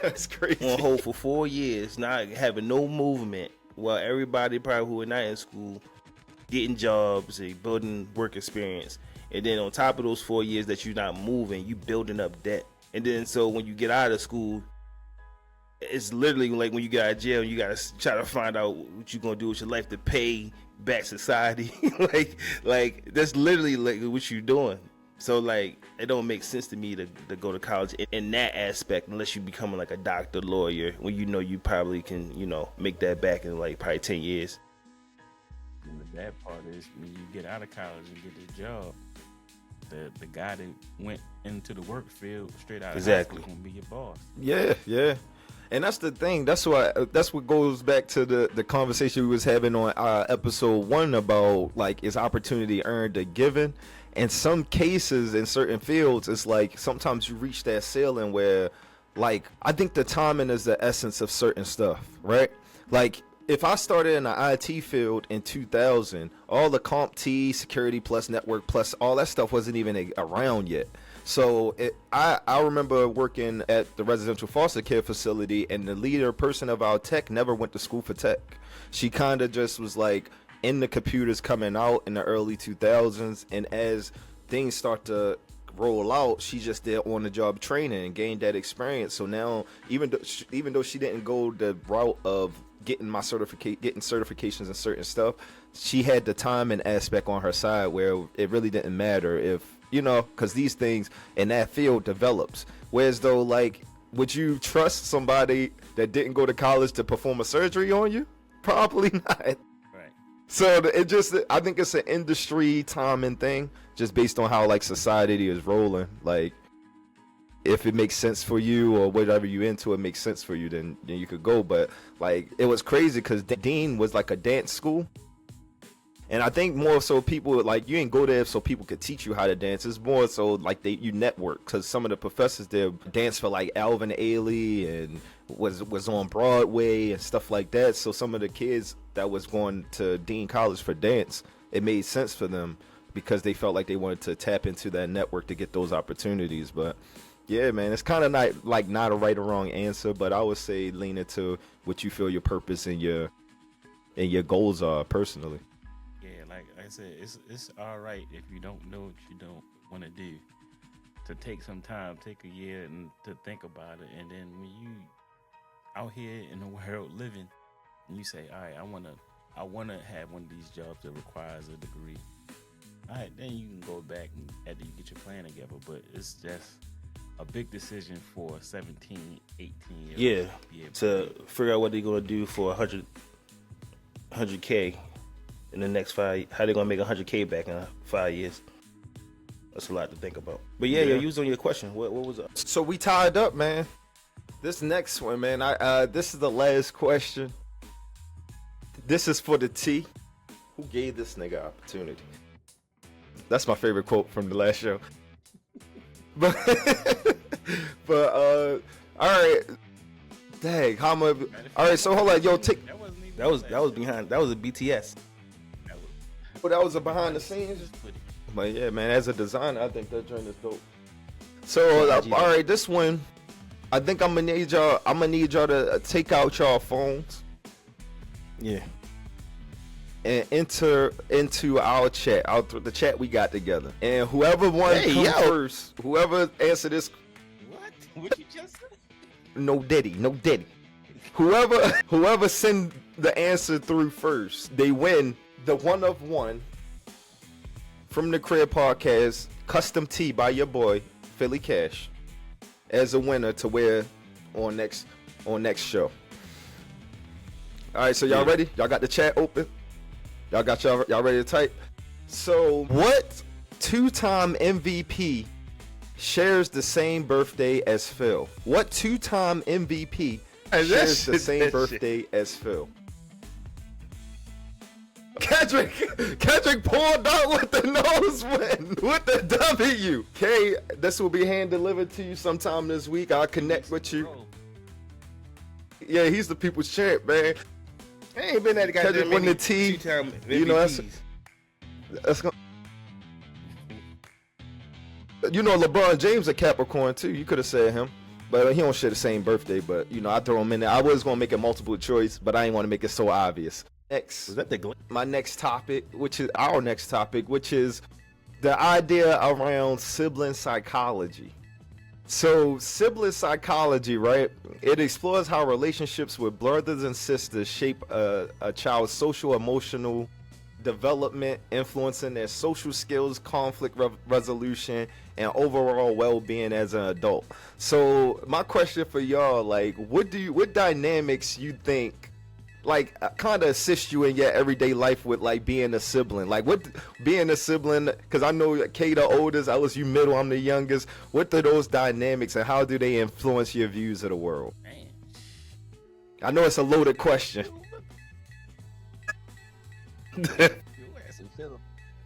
hold for 4 years, not having no movement, while everybody probably who are not in school getting jobs and building work experience. And then on top of those 4 years that you're not moving, you building up debt. And then so when you get out of school, it's literally like when you get out of jail, you gotta try to find out what you're gonna do with your life to pay back society. like that's literally like what you're doing. So like it don't make sense to me to go to college in that aspect unless you becoming like a doctor, lawyer, when you probably can make that back in like probably 10 years. And the bad part is when you get out of college and get the job, the guy that went into the work field straight out of high school is gonna be your boss. Yeah. And that's the thing. That's what goes back to the conversation we was having on episode 1 about like is opportunity earned or given. In some cases, in certain fields, it's like sometimes you reach that ceiling where, like, I think the timing is the essence of certain stuff, right? Like, if I started in the IT field in 2000, all the CompT, security plus network plus all that stuff wasn't even around yet. So I remember working at the residential foster care facility, and the leader person of our tech never went to school for tech. She kind of just was like in the computers coming out in the early 2000s, and as things start to roll out, she just did on-the-job training and gained that experience. So now, even though she didn't go the route of getting certifications and certain stuff, she had the time and aspect on her side where it really didn't matter if because these things in that field develops. Whereas though, like would you trust somebody that didn't go to college to perform a surgery on you? Probably not. Right. So I think it's an industry timing thing, just based on how like society is rolling. Like, if it makes sense for you or whatever you into, it makes sense for you, then you could go. But like, it was crazy because Dean was like a dance school. And I think more so people, like, you ain't go there so people could teach you how to dance. It's more so like you network, because some of the professors there danced for like Alvin Ailey and was on Broadway and stuff like that. So some of the kids that was going to Dean College for dance, it made sense for them because they felt like they wanted to tap into that network to get those opportunities. But yeah, man, it's kind of not a right or wrong answer, but I would say lean into what you feel your purpose and your goals are personally. Like I said, it's all right if you don't know what you don't want to do, to take some time, take a year and to think about it. And then when you out here in the world living and you say, all right, I want to have one of these jobs that requires a degree. All right, then you can go back and after you get your plan together. But it's just a big decision for 17, 18 years. Yeah, to figure out what they're going to do for 100K in the next 5, how they gonna make 100K back in 5 years. That's a lot to think about. But yeah, you was on your question. What was up? So we tied up, man. This next one, man, this is the last question. This is for the T. Who gave this nigga opportunity? That's my favorite quote from the last show. But all right. Dang, how much? All right, so hold on, yo, take. That was a BTS. But that was a behind the scenes. But yeah, man, as a designer, I think that joint is dope. So all right, this one, I think I'm gonna need y'all to take out y'all phones. Yeah. And enter into our chat, the chat we got together. And whoever first, whoever answer this. What you just said? No diddy. Whoever send the answer through first, they win the 1 of 1 from the Crib Podcast custom tee by your boy Philly Cash as a winner to wear on next show. All right, so y'all ready? Y'all got the chat open? Y'all ready to type? So what 2-time MVP shares the same birthday as Phil? What 2-time MVP shares the same birthday as Phil? Kendrick pulled out with the nose win, with the W. Okay, this will be hand delivered to you sometime this week. I'll connect with you. Yeah, he's the people's champ, man. I ain't been that guy. Kendrick win the T. You know that's gonna. You know, LeBron James a Capricorn too. You could have said him, but he don't share the same birthday. But you know, I throw him in there. I was gonna make it multiple choice, but I didn't want to make it so obvious. Next, was that my next topic, which is our next topic, which is the idea around sibling psychology. So sibling psychology, right? It explores how relationships with brothers and sisters shape a child's social emotional development, influencing their social skills, conflict resolution, and overall well-being as an adult. So my question for y'all, like, what dynamics you think like kind of assist you in your everyday life with like being a sibling? Like what being a sibling, because I know K the oldest, Ellis you middle, I'm the youngest. What are those dynamics and how do they influence your views of the world? Man. I know it's a loaded question. You ask some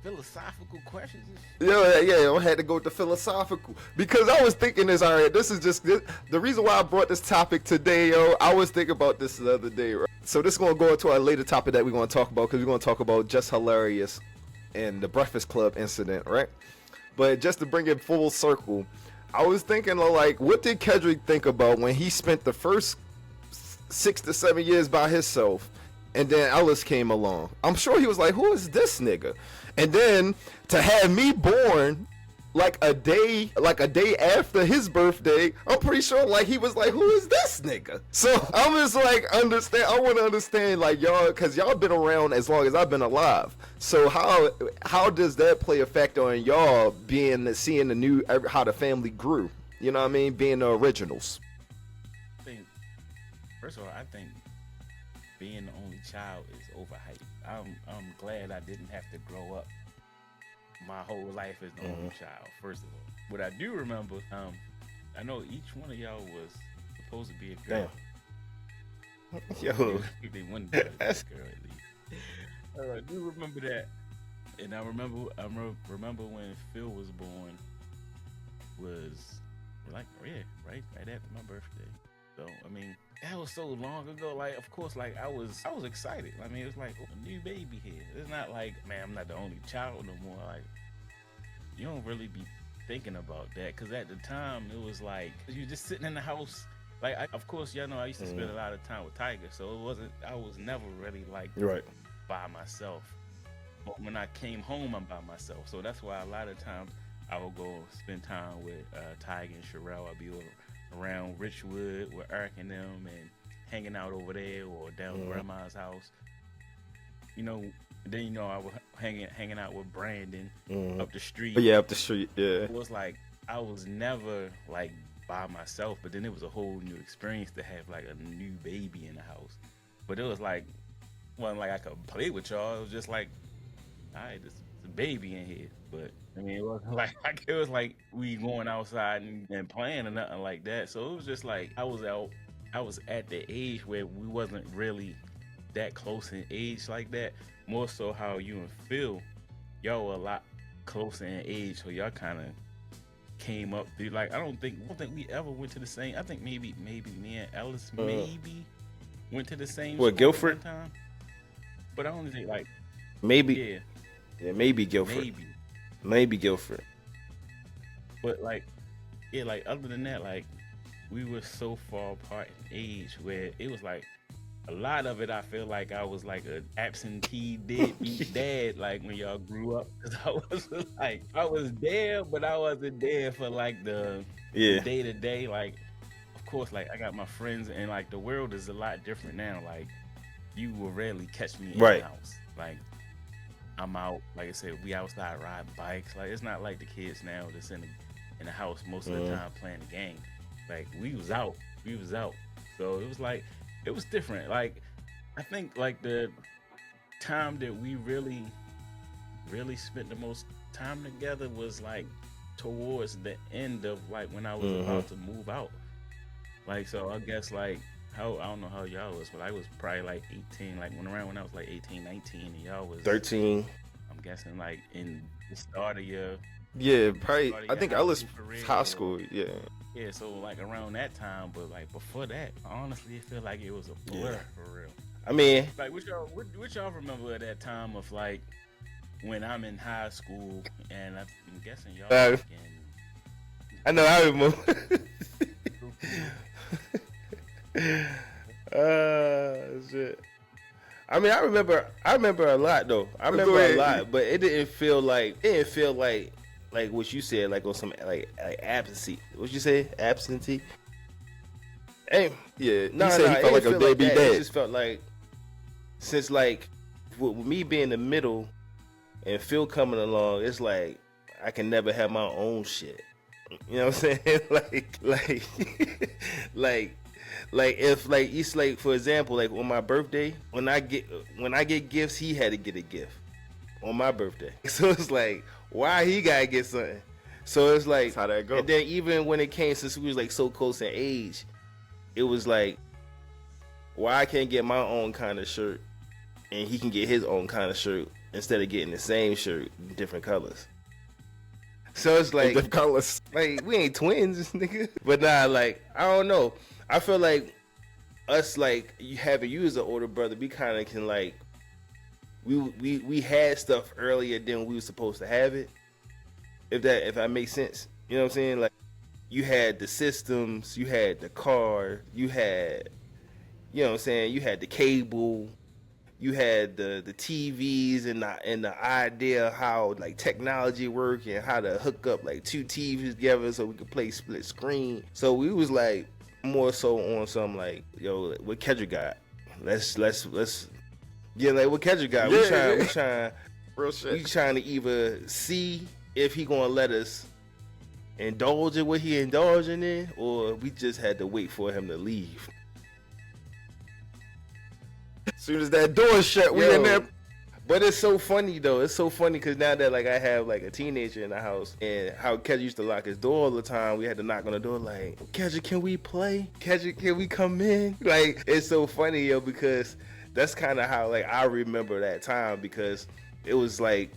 philosophical questions. Yeah, I had to go with the philosophical because I was thinking this. All right, this is just the reason why I brought this topic today, yo. I was thinking about this the other day, right? So this is gonna go into our later topic that we're gonna talk about because we're gonna talk about Just Hilarious and the Breakfast Club incident, right? But just to bring it full circle, I was thinking like, what did Kendrick think about when he spent the first 6 to 7 years by himself? And then Ellis came along. I'm sure he was like, who is this nigga? And then to have me born like a day after his birthday, I'm pretty sure like he was like, who is this nigga? So I'm just like, I want to understand like y'all, because y'all been around as long as I've been alive. So how does that play a factor in y'all seeing how the family grew? You know what I mean? Being the originals. first of all, I think being the only child is overhyped. I'm glad I didn't have to grow up my whole life as the only child. First of all, what I do remember, I know each one of y'all was supposed to be a girl. Damn. Yo, they wanted to be a girl at least. I do remember that, and I remember when Phil was born. Was like right after my birthday. So I mean, that was so long ago. Like, of course, like I was excited. I mean, it was like, oh, a new baby here. It's not like, man, I'm not the only child no more. Like, you don't really be thinking about that, because at the time it was like you just sitting in the house. Like, of course, y'all know I used to spend a lot of time with Tiger, so I was never really like by myself. But when I came home, I'm by myself. So that's why a lot of times I would go spend time with Tiger and Sherelle. I'd be around Richwood with Eric and them and hanging out over there or down grandma's house. You know, then I was hanging out with Brandon up the street. Yeah, up the street, yeah. It was like I was never like by myself, but then it was a whole new experience to have like a new baby in the house. But it was like, wasn't like I could play with y'all. It was just like, all right, there's a baby in here. But I mean, it was like we going outside and playing or nothing like that. So it was just like I was at the age where we wasn't really that close in age like that. More so how you and Phil, y'all were a lot closer in age, so y'all kind of came up through. Like I don't think we ever went to the same. I think maybe me and Ellis maybe went to the same. What, Guilford? Time. But I only think like maybe. Yeah, maybe Guilford. Maybe Guilford. But like, yeah, like other than that, like we were so far apart in age where it was like a lot of it. I feel like I was like an absentee deadbeat dad. Like when y'all grew up, because I was there, but I wasn't there for like the day to day. Like, of course, like I got my friends, and like the world is a lot different now. Like you will rarely catch me in the house. Like I'm out, like I said, we outside riding bikes. Like it's not like the kids now that's in the house most of the time playing the game. Like we was out. So it was like, it was different. Like I think like the time that we really spent the most time together was like towards the end of like when I was about to move out. Like, so I guess like I don't know how y'all was, but I was probably like 18, like when I was like 18, 19, and y'all was 13. I'm guessing like in the start of your probably. I think Ellis high school. Yeah, so like around that time, but like before that, honestly, I feel like it was a blur for real. I mean, like what y'all remember at that time of like when I'm in high school, and I'm guessing y'all. I know, I remember. Shit. I mean, I remember a lot though. I remember a lot, but it didn't feel like what you said, like on some like absentee. What you say, absentee? Hey, he said he felt like a baby dad. It just felt like, since like with me being the middle and Phil coming along, it's like I can never have my own shit. You know what I'm saying? like if like it's like, for example, like on my birthday, when I get gifts, he had to get a gift on my birthday. So it's like, why he gotta get something? So it's like, that's how that go. And then even when it came, since we was like so close in age, it was like, why I can't get my own kind of shirt and he can get his own kind of shirt instead of getting the same shirt in different colors. So it's like, different colors. Like we ain't twins, nigga. But nah, like I don't know. I feel like us, like having you as an older brother, we kind of can like, we had stuff earlier than we were supposed to have it. If that makes sense, you know what I'm saying? Like you had the systems, you had the car, you had, you know what I'm saying? You had the cable, you had the TVs and the idea how like technology work and how to hook up like two TVs together so we could play split screen. So we was like more so on some like, yo, what Kendrick got? Let's yeah, like what Kendrick got? We trying real shit. We trying to either see if he gonna let us indulge in what he indulging in, or we just had to wait for him to leave. As soon as that door shut, we in there. But it's so funny though. It's so funny because now that like I have like a teenager in the house, and how Kedge used to lock his door all the time, we had to knock on the door like, Kedge, can we play? Kedge, can we come in? Like, it's so funny, yo, because that's kind of how like I remember that time, because it was like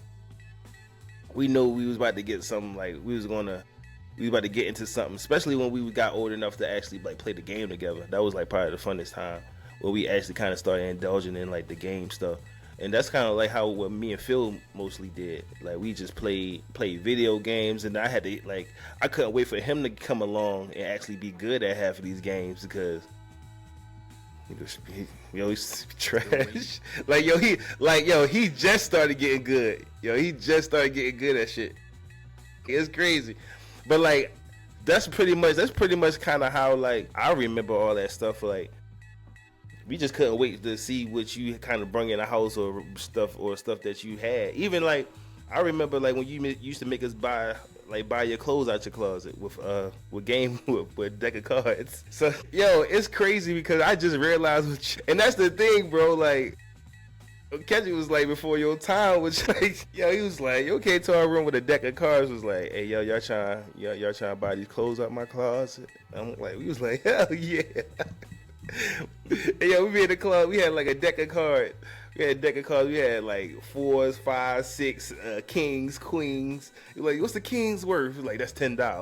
we know we was about to get something, like we was about to get into something, especially when we got old enough to actually like play the game together. That was like probably the funnest time where we actually kind of started indulging in like the game stuff. And that's kind of like how what me and Phil mostly did. Like we just played video games, and I had to I couldn't wait for him to come along and actually be good at half of these games, because he's trash. He just started getting good. He just started getting good at shit. It's crazy, but like that's pretty much kind of how like I remember all that stuff. Like, we just couldn't wait to see what you kind of bring in the house, or stuff that you had. Even like I remember like when you used to make us buy your clothes out your closet with a deck of cards. So it's crazy because I just realized and that's the thing, bro. Like Kedge was like before your time, which like he was like, you came to our room with a deck of cards, was like, hey y'all trying to buy these clothes out my closet? I'm like, we was like, hell yeah. And we be in the club. We had like a deck of cards. We had like 4s, 5s, 6 kings, queens. Like, what's the king's worth? Like, that's $10. And I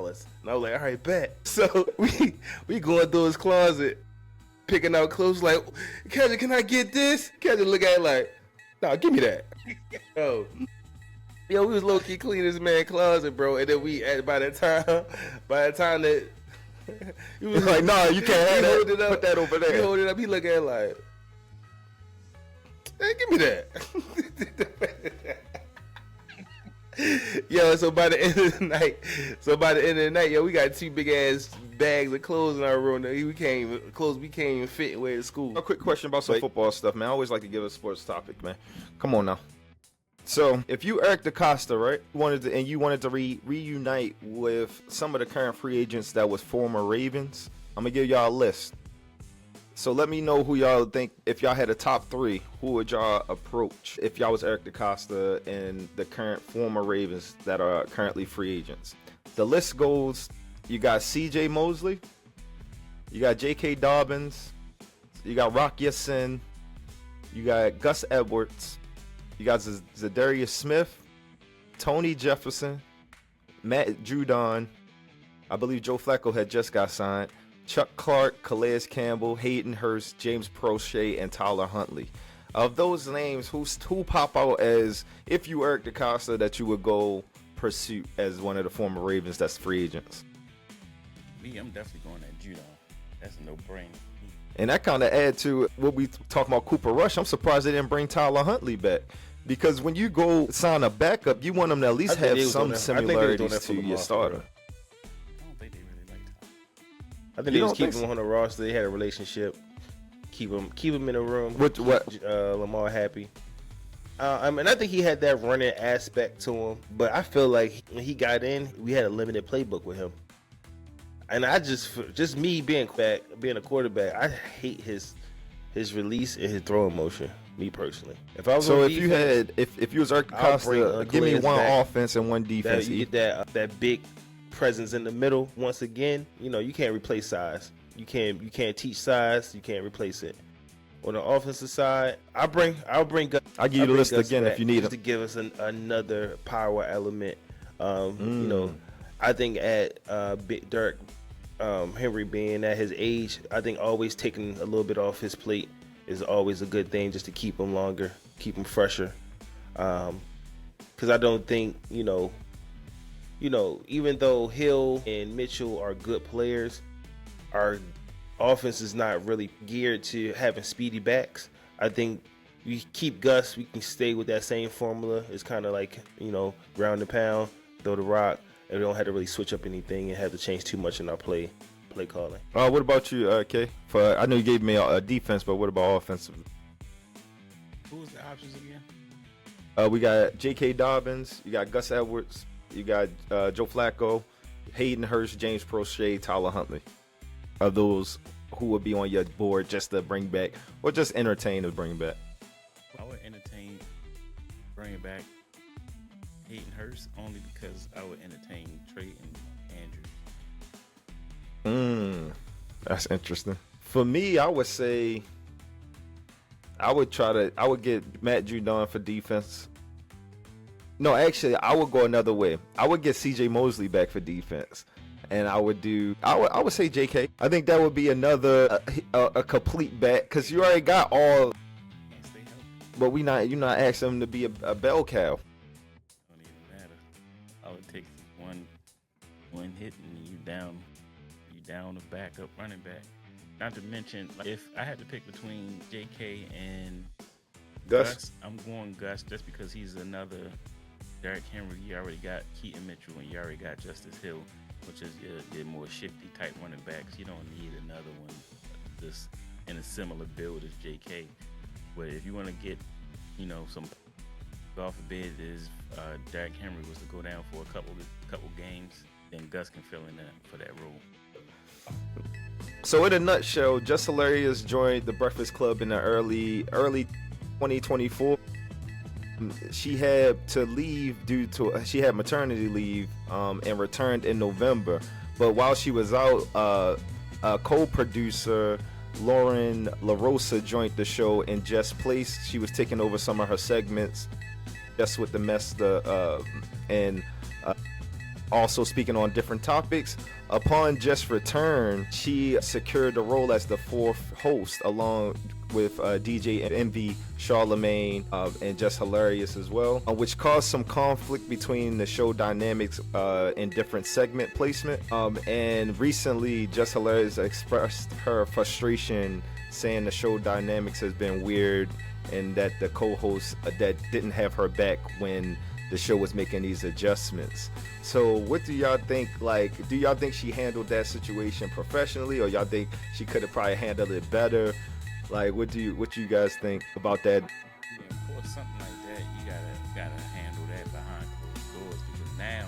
was like, all right, bet. So we going through his closet, picking out clothes. Like, Kedge, can I get this? Kedge look at it like, nah, give me that. We was low key cleaning this man's closet, bro. And then by the time that he was like, nah, you can't have that. Hold it up. Put that over there. He hold it up. He look at it like, hey, give me that. So by the end of the night, we got 2 big ass bags of clothes in our room. We can't even fit away to school. A quick question about some football stuff, man. I always like to give a sports topic, man. Come on now. So, if you Eric DeCosta, right, you wanted to reunite with some of the current free agents that was former Ravens, I'm gonna give y'all a list. So let me know who y'all think. If y'all had a top 3, who would y'all approach if y'all was Eric DeCosta and the current former Ravens that are currently free agents? The list goes: you got C.J. Mosley, you got J.K. Dobbins, you got Rock Ya-Sin, you got Gus Edwards, you got Zadarius Smith, Tony Jefferson, Matt Judon. I believe Joe Flacco had just got signed. Chuck Clark, Calais Campbell, Hayden Hurst, James Prochet, and Tyler Huntley. Of those names, who pop out as, if you Eric DeCosta, that you would go pursue as one of the former Ravens that's free agents? Me, I'm definitely going at Judon. That's a no-brainer. And that kind of add to what we talking about Cooper Rush. I'm surprised they didn't bring Tyler Huntley back. Because when you go sign a backup, you want them to at least have some similarities to your starter. I think they just keep him on the roster. They had a relationship. Keep him in the room. What? Lamar happy. I think he had that running aspect to him, but I feel like when he got in, we had a limited playbook with him. And I just me being a quarterback, I hate his release and his throwing motion. Me personally, if I was if you was Eric Costa, give me one offense and one defense. You get that big presence in the middle. Once again, you can't replace size. You can't teach size. You can't replace it. On the offensive side, I'll give you the list again if you need it to give us another power element. I think at Derek Henry being at his age, I think always taking a little bit off his plate is always a good thing, just to keep him longer, keep him fresher. Because I don't think even though Hill and Mitchell are good players, our offense is not really geared to having speedy backs. I think we keep Gus, we can stay with that same formula. It's kind of like, ground and pound, throw the rock, and we don't have to really switch up anything and have to change too much in our play calling. What about you, Kay? I know you gave me a defense, but what about offensive? Who was the options again? We got J.K. Dobbins, you got Gus Edwards, you got Joe Flacco, Hayden Hurst, James Prochet, Tyler Huntley. Of those, who would be on your board just to bring back, or just entertain to bring back? I would entertain bringing back Hayden Hurst only because I would entertain Trey and Andrew. That's interesting. For me, I would say I would get Matt Judon for defense. No, actually, I would go another way. I would get CJ Mosley back for defense. And I would say JK. I think that would be another a complete bat, because you already got all. But you're not asking him to be a bell cow. Don't even matter. I would take one hit and you down the backup running back. Not to mention, if I had to pick between JK and Gus, I'm going Gus just because he's another Derrick Henry. You already got Keaton Mitchell and you already got Justice Hill, which is your more shifty type running backs. You don't need another one just in a similar build as JK. But if you want to get, some, God forbid, Derrick Henry was to go down for a couple games, then Gus can fill in for that role. So in a nutshell, Just Hilarious joined the Breakfast Club in the early 2024. She had to leave she had maternity leave and returned in November. But while she was out, a co-producer, Lauren LaRosa, joined the show in Jess' place. She was taking over some of her segments, just with the mess, and also speaking on different topics. Upon Jess' return, she secured the role as the fourth host, along with DJ Envy, Charlemagne, and Just Hilarious as well, which caused some conflict between the show dynamics and different segment placement. And recently, Just Hilarious expressed her frustration, saying the show dynamics has been weird and that the co-host that didn't have her back when the show was making these adjustments. So what do y'all think? Do y'all think she handled that situation professionally, or y'all think she could have probably handled it better? What do you guys think about that? Yeah, of course, something like that, you gotta handle that behind closed doors, because now,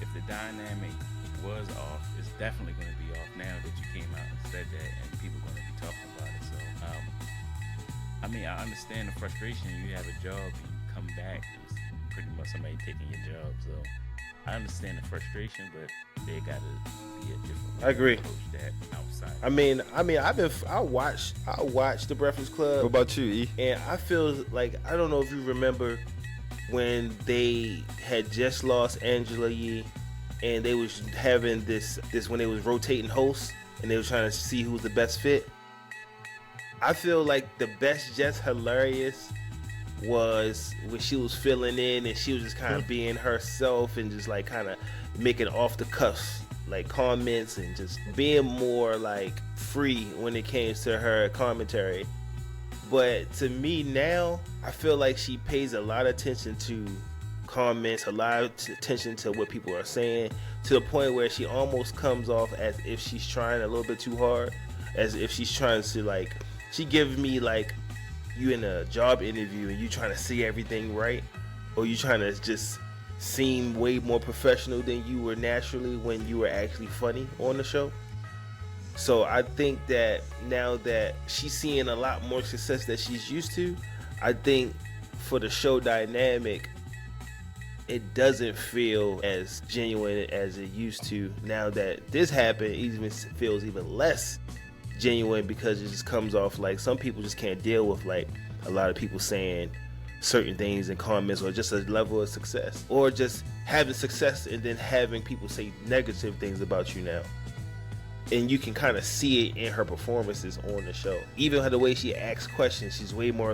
if the dynamic was off, it's definitely going to be off now that you came out and said that, and people are going to be talking about it. So, I understand the frustration. You have a job, and you come back, it's pretty much somebody taking your job. So, I understand the frustration, but they gotta be a different way I agree. to approach that outside. I watched the Breakfast Club. What about you, E? And I feel like, I don't know if you remember when they had just lost Angela Yee, and they was having this when they was rotating hosts, and they were trying to see who was the best fit. I feel like the best Just Hilarious was when she was filling in and she was just kind of being herself and just kind of making off the cuffs comments and just being more free when it came to her commentary. But to me now, I feel like she pays a lot of attention to comments, a lot of attention to what people are saying, to the point where she almost comes off as if she's trying a little bit too hard, as if she's trying to she gives me you in a job interview and you trying to see everything right, or you trying to just seem way more professional than you were naturally when you were actually funny on the show. So I think that now that she's seeing a lot more success that she's used to, I think for the show dynamic, it doesn't feel as genuine as it used to. Now that this happened, it even feels even less genuine, because it just comes off like some people just can't deal with a lot of people saying certain things in comments, or just a level of success, or just having success and then having people say negative things about you now. And you can kind of see it in her performances on the show. Even the way she asks questions, she's way more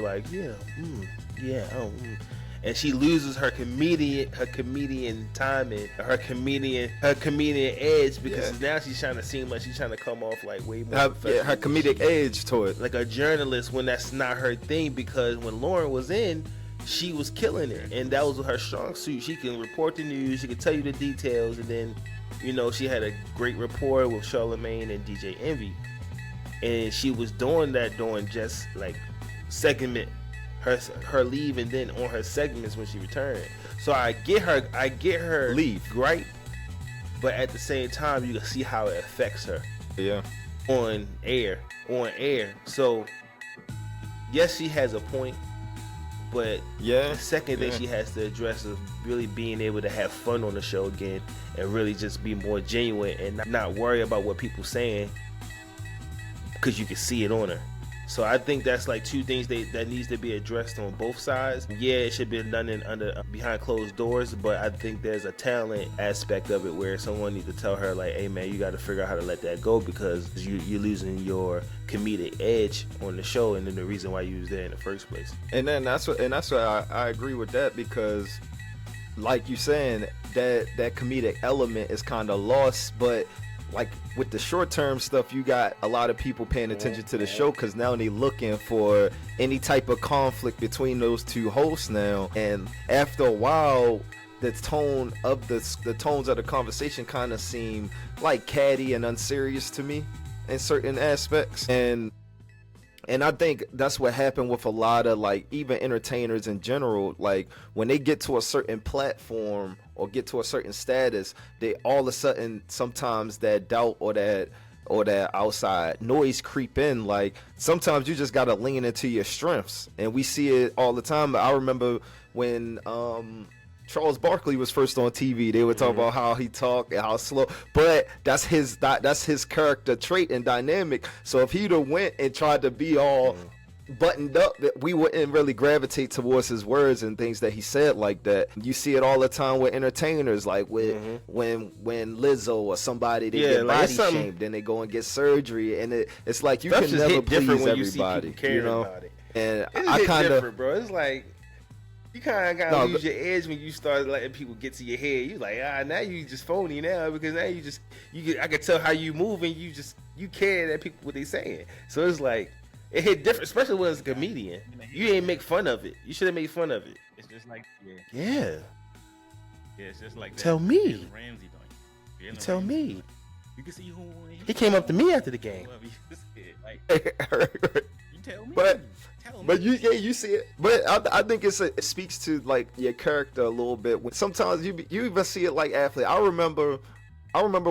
and she loses her comedian timing, her comedian edge, because now she's trying to seem like she's trying to come off way more her comedic edge to it, like a journalist, when that's not her thing. Because when Lauren was in, she was killing it, and that was her strong suit. She can report the news, she can tell you the details, and then she had a great rapport with Charlemagne and DJ Envy, and she was doing that during just segment her leave, and then on her segments when she returned. So I get her leave, right? But at the same time, you can see how it affects her. Yeah. on air. So yes, she has a point, but the second thing she has to address is really being able to have fun on the show again and really just be more genuine and not worry about what people saying, because you can see it on her. So I think that's like two things that needs to be addressed on both sides. Yeah, it should be done behind closed doors, but I think there's a talent aspect of it where someone needs to tell her like, hey man, you got to figure out how to let that go, because you're losing your comedic edge on the show, and then the reason why you was there in the first place. And then that's what I agree with that, because like you saying, that comedic element is kind of lost. But like with the short-term stuff, you got a lot of people paying attention to the show because now they looking for any type of conflict between those two hosts now. And after a while, the tones of the conversation kind of seem like catty and unserious to me in certain aspects. And I think that's what happened with a lot of like even entertainers in general. Like when they get to a certain platform or get to a certain status, they all of a sudden sometimes that doubt or that outside noise creep in. Like sometimes you just gotta lean into your strengths, and we see it all the time. I remember when Charles Barkley was first on TV, they would talk about how he talked and how slow, but that's his character trait and dynamic. So if he'd have went and tried to be all buttoned up, that we wouldn't really gravitate towards his words and things that he said like that. You see it all the time with entertainers, like with when Lizzo or somebody they get body shamed, then they go and get surgery, and it's like you can never please everybody, you know. About it. And I kind of, bro, it's like you kind of gotta lose your edge when you start letting people get to your head. You like, now you just phony now, because now I can tell how you move, and you care that people what they saying. So it's like it hit different, especially when it's a comedian. You ain't make fun of it. You should have made fun of it. It's just like yeah. It's just like that. Tell me. Ramsey doing. You tell me. You can see who he came up to me after the game. Like, you tell me. But you see it. But I think it speaks to like your character a little bit. When sometimes you even see it like athlete. I remember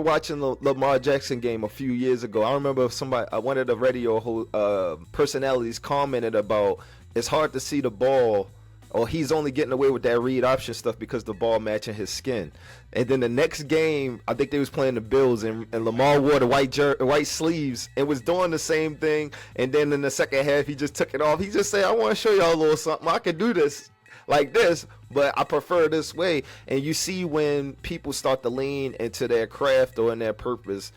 watching the Lamar Jackson game a few years ago. I remember one of the radio personalities commented about it's hard to see the ball, or he's only getting away with that read option stuff because the ball matching his skin. And then the next game, I think they was playing the Bills, and Lamar wore the white sleeves and was doing the same thing. And then in the second half, he just took it off. He just said, I want to show y'all a little something. I can do this like this, but I prefer this way. And you see when people start to lean into their craft or in their purpose,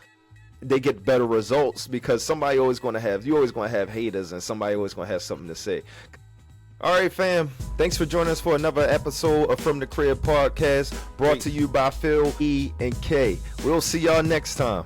they get better results, because somebody always going to have haters, and somebody always going to have something to say. All right, fam. Thanks for joining us for another episode of From the Crib Podcast, brought to you by Phil, E, and K. We'll see y'all next time.